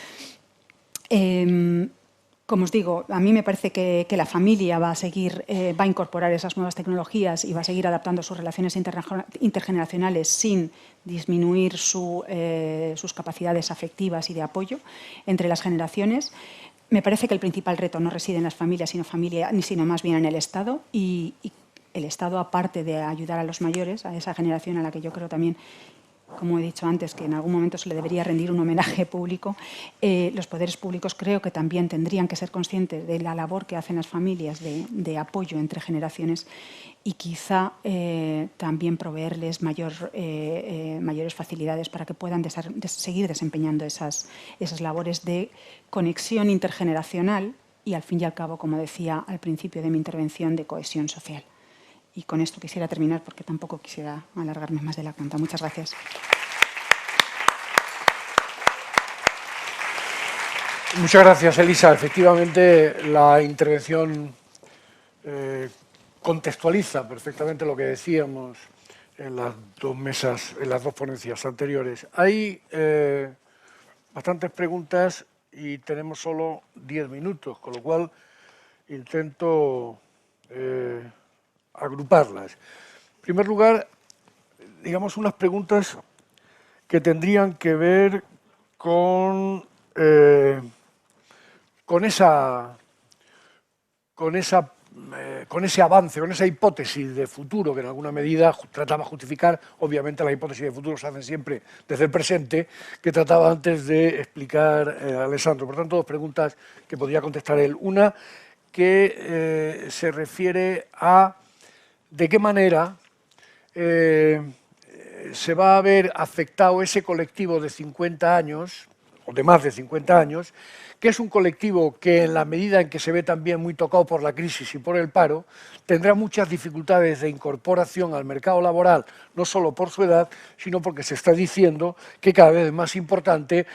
Speaker 6: Como os digo, a mí me parece que la familia va a incorporar esas nuevas tecnologías y va a seguir adaptando sus relaciones intergeneracionales sin disminuir sus capacidades afectivas y de apoyo entre las generaciones. Me parece que el principal reto no reside en las familias, sino más bien en el Estado, y el Estado, aparte de ayudar a los mayores, a esa generación a la que yo creo también, como he dicho antes, que en algún momento se le debería rendir un homenaje público, los poderes públicos creo que también tendrían que ser conscientes de la labor que hacen las familias de apoyo entre generaciones, y quizá también proveerles mayores facilidades para que puedan seguir desempeñando esas labores de conexión intergeneracional y, al fin y al cabo, como decía al principio de mi intervención, de cohesión social. Y con esto quisiera terminar, porque tampoco quisiera alargarme más de la cuenta. Muchas gracias.
Speaker 1: Muchas gracias, Elisa. Efectivamente, la intervención contextualiza perfectamente lo que decíamos en las dos ponencias anteriores. Hay bastantes preguntas y tenemos solo 10 minutos, con lo cual intento agruparlas. En primer lugar, digamos, unas preguntas que tendrían que ver con ese avance, con esa hipótesis de futuro que en alguna medida trataba de justificar. Obviamente las hipótesis de futuro se hacen siempre desde el presente, que trataba antes de explicar Alessandro. Por tanto, dos preguntas que podría contestar él. Una que se refiere a de qué manera se va a ver afectado ese colectivo de 50 años o de más de 50 años, que es un colectivo que en la medida en que se ve también muy tocado por la crisis y por el paro, tendrá muchas dificultades de incorporación al mercado laboral, no solo por su edad, sino porque se está diciendo que cada vez es más importante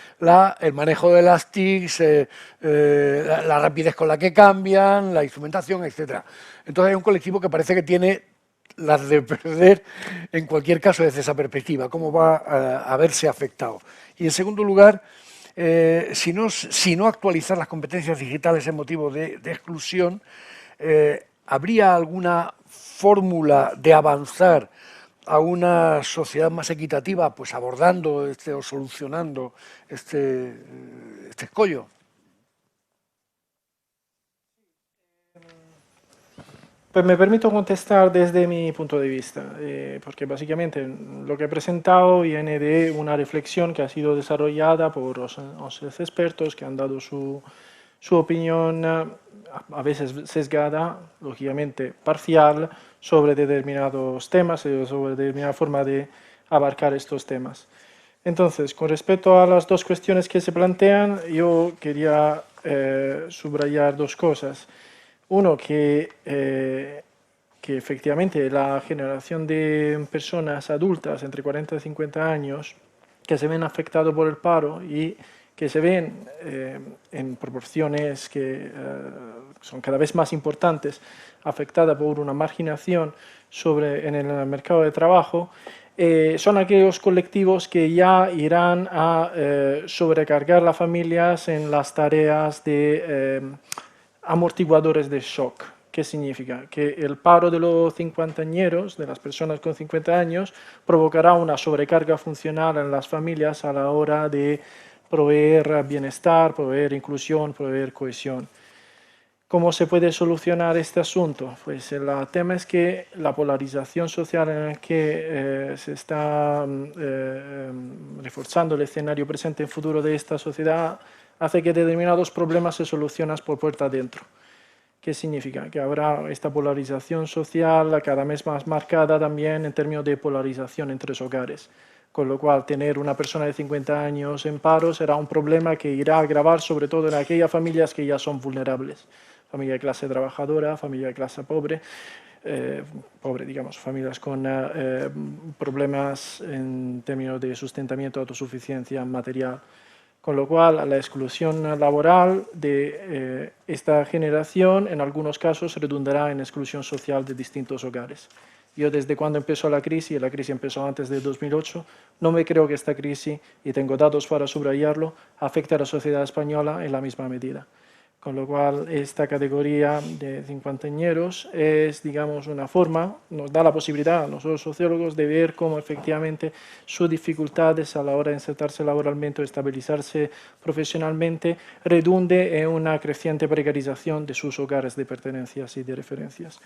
Speaker 1: el manejo de las TICs, la rapidez con la que cambian, la instrumentación, etc. Entonces hay un colectivo que parece que tiene las de perder en cualquier caso desde esa perspectiva, cómo va a verse afectado. Y en segundo lugar, si no actualizar las competencias digitales es motivo de exclusión, ¿habría alguna fórmula de avanzar a una sociedad más equitativa, pues abordando o solucionando este escollo?
Speaker 2: Pues me permito contestar desde mi punto de vista, porque básicamente lo que he presentado viene de una reflexión que ha sido desarrollada por los expertos que han dado su opinión, a veces sesgada, lógicamente parcial, sobre determinados temas, sobre determinada forma de abarcar estos temas. Entonces, con respecto a las dos cuestiones que se plantean, yo quería subrayar dos cosas. Uno, que efectivamente la generación de personas adultas entre 40 y 50 años que se ven afectados por el paro y que se ven en proporciones que son cada vez más importantes, afectada por una marginación en el mercado de trabajo, son aquellos colectivos que ya irán a sobrecargar a las familias en las tareas de amortiguadores de shock. ¿Qué significa? Que el paro de los cincuentañeros, de las personas con 50 años, provocará una sobrecarga funcional en las familias a la hora de proveer bienestar, proveer inclusión, proveer cohesión. ¿Cómo se puede solucionar este asunto? Pues el tema es que la polarización social en la que se está reforzando el escenario presente y futuro de esta sociedad hace que determinados problemas se solucionen por puerta adentro. ¿Qué significa? Que habrá esta polarización social cada vez más marcada también en términos de polarización entre los hogares. Con lo cual, tener una persona de 50 años en paro será un problema que irá a agravar sobre todo en aquellas familias que ya son vulnerables. Familia de clase trabajadora, familia de clase pobre, digamos, familias con problemas en términos de sustentamiento, autosuficiencia material. Con lo cual, la exclusión laboral de esta generación en algunos casos redundará en exclusión social de distintos hogares. Yo desde cuando empezó la crisis empezó antes de 2008, no me creo que esta crisis, y tengo datos para subrayarlo, afecte a la sociedad española en la misma medida. Con lo cual, esta categoría de cincuentañeros es, digamos, una forma, nos da la posibilidad a nosotros sociólogos de ver cómo efectivamente sus dificultades a la hora de insertarse laboralmente o estabilizarse profesionalmente redunde en una creciente precarización de sus hogares de pertenencias y de referencias.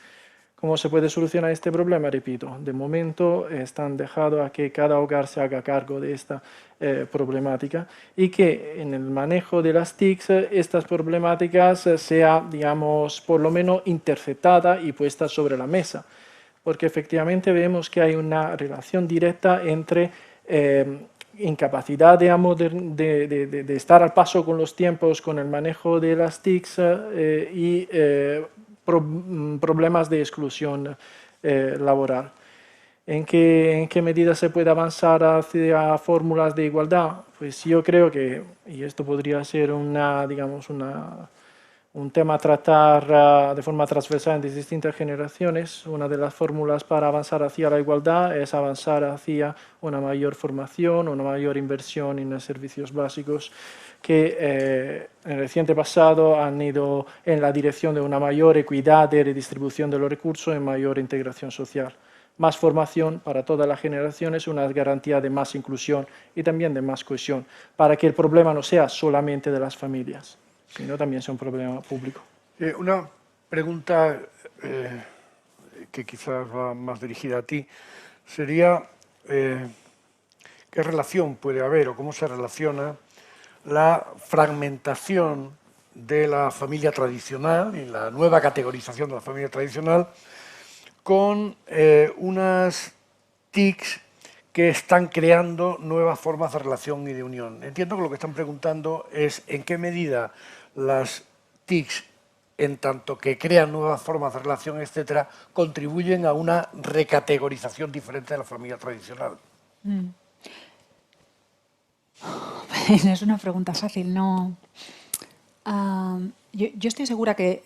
Speaker 2: ¿Cómo se puede solucionar este problema? Repito, de momento están dejados a que cada hogar se haga cargo de esta problemática y que en el manejo de las TICs estas problemáticas sea, digamos, por lo menos interceptada y puesta sobre la mesa. Porque efectivamente vemos que hay una relación directa entre incapacidad de estar al paso con los tiempos, con el manejo de las TICs y problemas de exclusión laboral. ¿En qué medida se puede avanzar hacia fórmulas de igualdad? Pues yo creo que, y esto podría ser un tema a tratar de forma transversal en distintas generaciones, una de las fórmulas para avanzar hacia la igualdad es avanzar hacia una mayor formación, una mayor inversión en los servicios básicos que en el reciente pasado han ido en la dirección de una mayor equidad de redistribución de los recursos y mayor integración social. Más formación para todas las generaciones, una garantía de más inclusión y también de más cohesión, para que el problema no sea solamente de las familias, sino también sea un problema público.
Speaker 1: Una pregunta que quizás va más dirigida a ti sería ¿qué relación puede haber o cómo se relaciona la fragmentación de la familia tradicional y la nueva categorización de la familia tradicional con unas TICs que están creando nuevas formas de relación y de unión. Entiendo que lo que están preguntando es en qué medida las TICs, en tanto que crean nuevas formas de relación, etcétera, contribuyen a una recategorización diferente de la familia tradicional.
Speaker 6: Es una pregunta fácil, no. Yo estoy segura que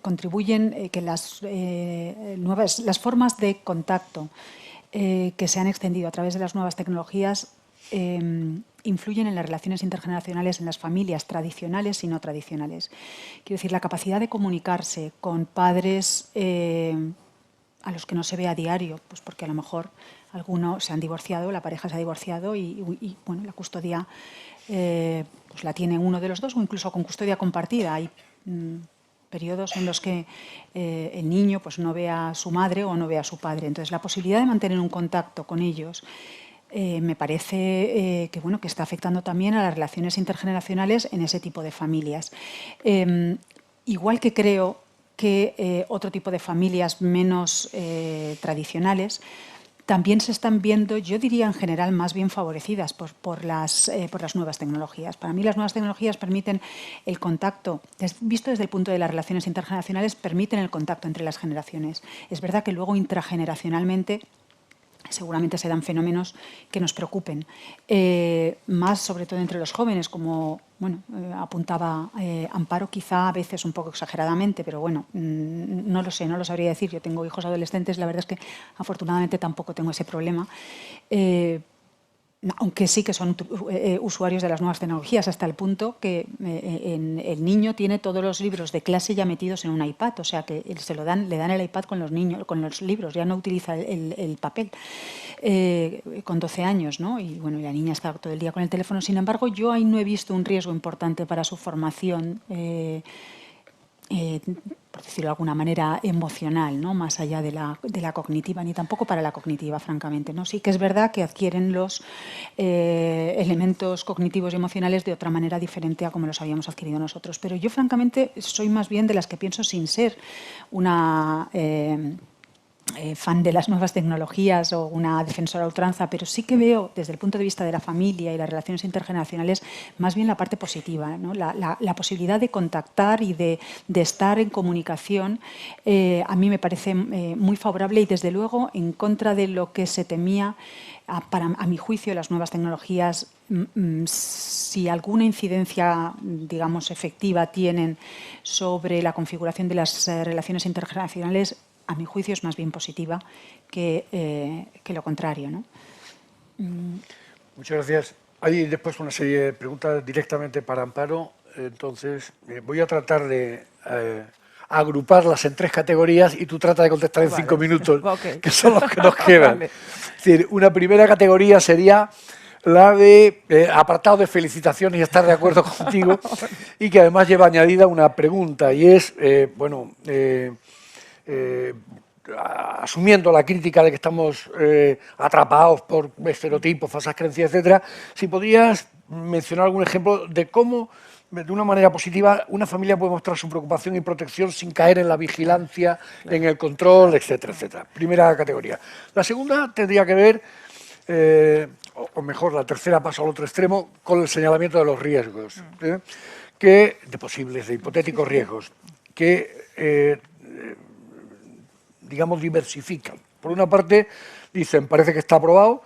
Speaker 6: contribuyen que las formas de contacto que se han extendido a través de las nuevas tecnologías influyen en las relaciones intergeneracionales en las familias tradicionales y no tradicionales. Quiero decir, la capacidad de comunicarse con padres a los que no se ve a diario, pues porque a lo mejor algunos se han divorciado, la pareja se ha divorciado y bueno, la custodia pues la tiene uno de los dos o incluso con custodia compartida. Hay periodos en los que el niño pues no ve a su madre o no ve a su padre. Entonces, la posibilidad de mantener un contacto con ellos me parece que, bueno, que está afectando también a las relaciones intergeneracionales en ese tipo de familias. Igual que creo que otro tipo de familias menos tradicionales también se están viendo, yo diría en general, más bien favorecidas por las nuevas tecnologías. Para mí las nuevas tecnologías permiten el contacto, visto desde el punto de las relaciones intergeneracionales, permiten el contacto entre las generaciones. Es verdad que luego intrageneracionalmente seguramente se dan fenómenos que nos preocupen, más sobre todo entre los jóvenes, como bueno, apuntaba Amparo, quizá a veces un poco exageradamente, pero bueno, no lo sé, no lo sabría decir. Yo tengo hijos adolescentes, la verdad es que afortunadamente tampoco tengo ese problema. Aunque sí que son usuarios de las nuevas tecnologías, hasta el punto que el niño tiene todos los libros de clase ya metidos en un iPad, o sea que le dan el iPad con los libros, ya no utiliza el papel, con 12 años, ¿no? Y bueno, la niña está todo el día con el teléfono. Sin embargo, yo ahí no he visto un riesgo importante para su formación, por decirlo de alguna manera, emocional, ¿no? Más allá de la cognitiva, ni tampoco para la cognitiva, francamente, ¿no? Sí que es verdad que adquieren los elementos cognitivos y emocionales de otra manera diferente a como los habíamos adquirido nosotros. Pero yo, francamente, soy más bien de las que pienso, sin ser una fan de las nuevas tecnologías o una defensora a ultranza, pero sí que veo desde el punto de vista de la familia y las relaciones intergeneracionales más bien la parte positiva, ¿no? La posibilidad de contactar y de estar en comunicación a mí me parece muy favorable y desde luego en contra de lo que se temía. A mi juicio, las nuevas tecnologías, si alguna incidencia, digamos, efectiva tienen sobre la configuración de las relaciones intergeneracionales, a mi juicio es más bien positiva que lo contrario, ¿no?
Speaker 1: Muchas gracias. Hay después una serie de preguntas directamente para Amparo. Entonces, voy a tratar de agruparlas en 3 categorías y tú trata de contestar en 5 minutos, que son los que nos quedan. Es decir, una primera categoría sería la de apartado de felicitaciones y estar de acuerdo contigo, y que además lleva añadida una pregunta, y es, asumiendo la crítica de que estamos atrapados por estereotipos, falsas creencias, etcétera, si podrías mencionar algún ejemplo de cómo, de una manera positiva, una familia puede mostrar su preocupación y protección sin caer en la vigilancia, en el control, etcétera, etcétera. Primera categoría. La segunda tendría que ver, o mejor, la tercera pasa al otro extremo, con el señalamiento de los riesgos, de posibles, de hipotéticos riesgos, que digamos, diversifican. Por una parte, dicen, parece que está probado,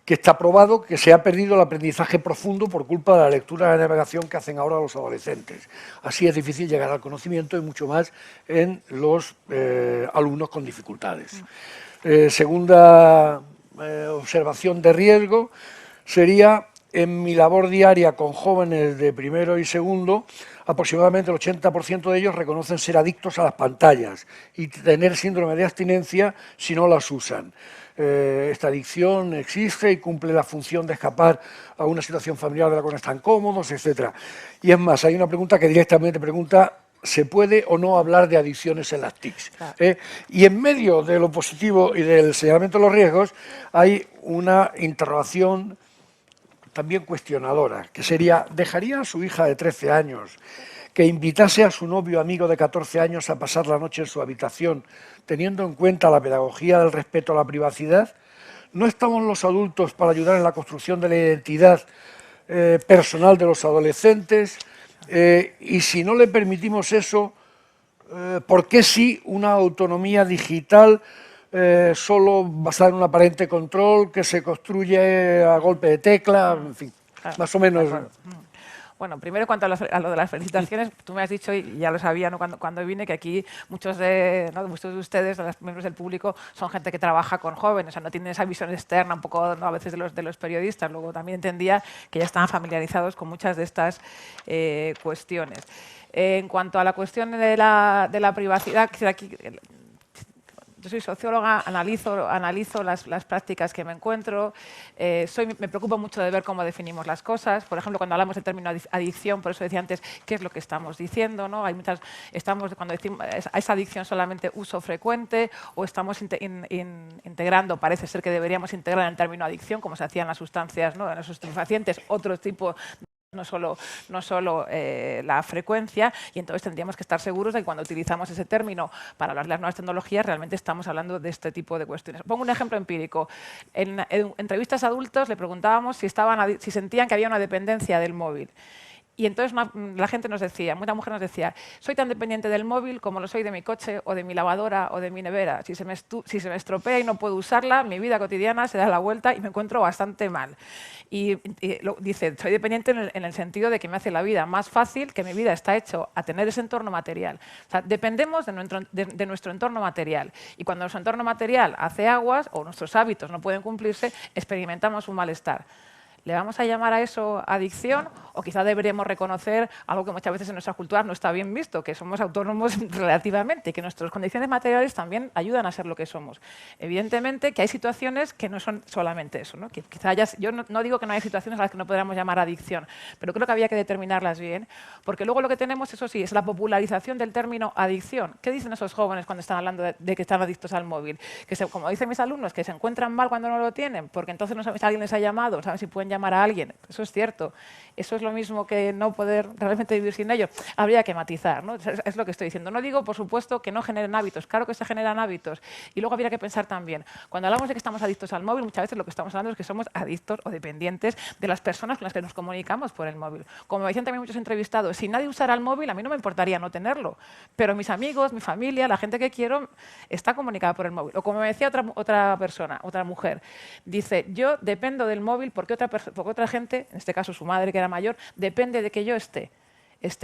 Speaker 1: que se ha perdido el aprendizaje profundo por culpa de la lectura de navegación que hacen ahora los adolescentes. Así es difícil llegar al conocimiento y mucho más en los alumnos con dificultades. Segunda observación de riesgo sería, en mi labor diaria con jóvenes de primero y segundo, aproximadamente el 80% de ellos reconocen ser adictos a las pantallas y tener síndrome de abstinencia si no las usan. Esta adicción existe y cumple la función de escapar a una situación familiar de la cual no están cómodos, etc. Y es más, hay una pregunta que directamente pregunta: ¿se puede o no hablar de adicciones en las TICs? Y en medio de lo positivo y del señalamiento de los riesgos hay una interrogación también cuestionadora, que sería: ¿dejaría a su hija de 13 años que invitase a su novio amigo de 14 años a pasar la noche en su habitación, teniendo en cuenta la pedagogía del respeto a la privacidad? no estamos los adultos para ayudar en la construcción de la identidad personal de los adolescentes, y si no le permitimos eso, ¿por qué sí una autonomía digital solo basada en un aparente control que se construye a golpe de tecla? En fin, más o menos.
Speaker 3: Bueno, primero, en cuanto a lo de las felicitaciones, tú me has dicho, y ya lo sabía, ¿no? cuando vine, que aquí muchos de ustedes, de los miembros del público, son gente que trabaja con jóvenes, o sea, no tienen esa visión externa un poco, ¿no? A veces de los periodistas. Luego también entendía que ya estaban familiarizados con muchas de estas cuestiones. En cuanto a la cuestión de la privacidad, aquí, yo soy socióloga, analizo las prácticas que me encuentro, me preocupo mucho de ver cómo definimos las cosas. Por ejemplo, cuando hablamos del término adicción, por eso decía antes, ¿qué es lo que estamos diciendo? ¿No? Cuando decimos, ¿es adicción solamente uso frecuente o estamos integrando, parece ser que deberíamos integrar en el término adicción, como se hacía en las sustancias, ¿no? en los estupefacientes, otro tipo no solo la frecuencia, y entonces tendríamos que estar seguros de que cuando utilizamos ese término para hablar de las nuevas tecnologías realmente estamos hablando de este tipo de cuestiones. Pongo un ejemplo empírico. En entrevistas a adultos le preguntábamos si sentían que había una dependencia del móvil. Y entonces la gente nos decía, mucha mujer nos decía, soy tan dependiente del móvil como lo soy de mi coche o de mi lavadora o de mi nevera. Si se me estropea y no puedo usarla, mi vida cotidiana se da la vuelta y me encuentro bastante mal. Y dice, soy dependiente en el sentido de que me hace la vida más fácil, que mi vida está hecho a tener ese entorno material. O sea, dependemos de nuestro entorno material. Y cuando nuestro entorno material hace aguas o nuestros hábitos no pueden cumplirse, experimentamos un malestar. ¿Le vamos a llamar a eso adicción? O quizá deberíamos reconocer algo que muchas veces en nuestra cultura no está bien visto, que somos autónomos relativamente, que nuestras condiciones materiales también ayudan a ser lo que somos. Evidentemente que hay situaciones que no son solamente eso, ¿no? Que quizá yo no digo que no haya situaciones a las que no podamos llamar adicción, pero creo que había que determinarlas bien, porque luego lo que tenemos, eso sí, es la popularización del término adicción. ¿Qué dicen esos jóvenes cuando están hablando de que están adictos al móvil? Como dicen mis alumnos, que se encuentran mal cuando no lo tienen, porque entonces no saben si alguien les ha llamado, saben si pueden llamar a alguien. Eso es cierto. Eso es lo mismo que no poder realmente vivir sin ello. Habría que matizar, ¿no? Es lo que estoy diciendo. No digo, por supuesto, que no generen hábitos. Claro que se generan hábitos. Y luego habría que pensar también, cuando hablamos de que estamos adictos al móvil, muchas veces lo que estamos hablando es que somos adictos o dependientes de las personas con las que nos comunicamos por el móvil. Como me decían también muchos entrevistados, si nadie usara el móvil, a mí no me importaría no tenerlo. Pero mis amigos, mi familia, la gente que quiero, está comunicada por el móvil. O como me decía otra persona, otra mujer, dice, yo dependo del móvil porque otra gente, en este caso su madre que era mayor, depende de que yo esté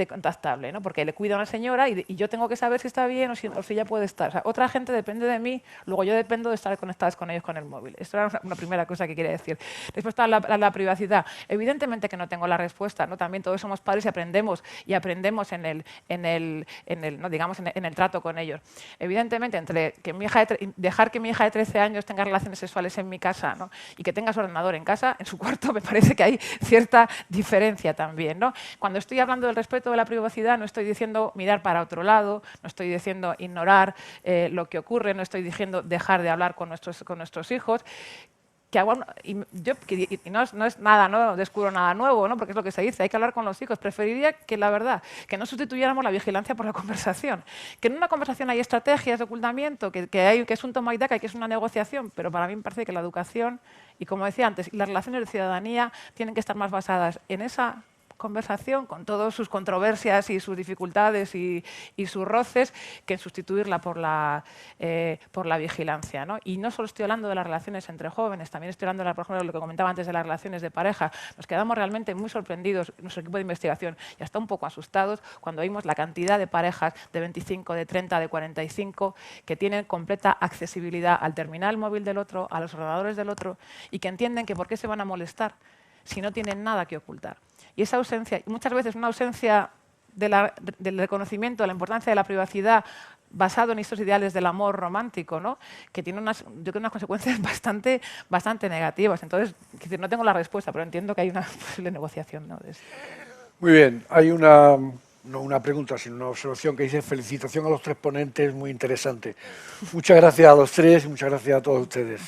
Speaker 3: contactable, ¿no? Porque le cuida a una señora y yo tengo que saber si está bien o si ella puede estar. O sea, otra gente depende de mí, luego yo dependo de estar conectadas con ellos con el móvil. Esto era una primera cosa que quería decir. Después está la privacidad. Evidentemente que no tengo la respuesta, ¿no? También todos somos padres y aprendemos en el trato con ellos. Evidentemente, entre que dejar que mi hija de 13 años tenga relaciones sexuales en mi casa, ¿no? Y que tenga su ordenador en casa, en su cuarto, me parece que hay cierta diferencia también, ¿no? Cuando estoy hablando del respeto de la privacidad, no estoy diciendo mirar para otro lado, no estoy diciendo ignorar lo que ocurre, no estoy diciendo dejar de hablar con nuestros hijos. No es nada, no descubro nada nuevo, ¿no? Porque es lo que se dice, hay que hablar con los hijos. Preferiría que la verdad, que no sustituyéramos la vigilancia por la conversación. Que en una conversación hay estrategias de ocultamiento, que es un toma y daca y que es una negociación, pero para mí me parece que la educación, y como decía antes, las relaciones de ciudadanía tienen que estar más basadas en esa conversación, con todas sus controversias y sus dificultades y sus roces, que en sustituirla por la vigilancia, ¿no? Y no solo estoy hablando de las relaciones entre jóvenes, también estoy hablando, por ejemplo, de lo que comentaba antes de las relaciones de pareja. Nos quedamos realmente muy sorprendidos, nuestro equipo de investigación, y hasta un poco asustados cuando vimos la cantidad de parejas de 25, de 30, de 45, que tienen completa accesibilidad al terminal móvil del otro, a los ordenadores del otro, y que entienden que por qué se van a molestar si no tienen nada que ocultar. Y esa ausencia, y muchas veces una ausencia del reconocimiento de la importancia de la privacidad basado en estos ideales del amor romántico, ¿no? Que tiene unas consecuencias bastante negativas. Entonces, no tengo la respuesta, pero entiendo que hay una posible negociación, ¿no?
Speaker 1: Muy bien, hay no una pregunta, sino una observación que dice: felicitación a los tres ponentes, muy interesante. Muchas gracias a los tres y muchas gracias a todos ustedes.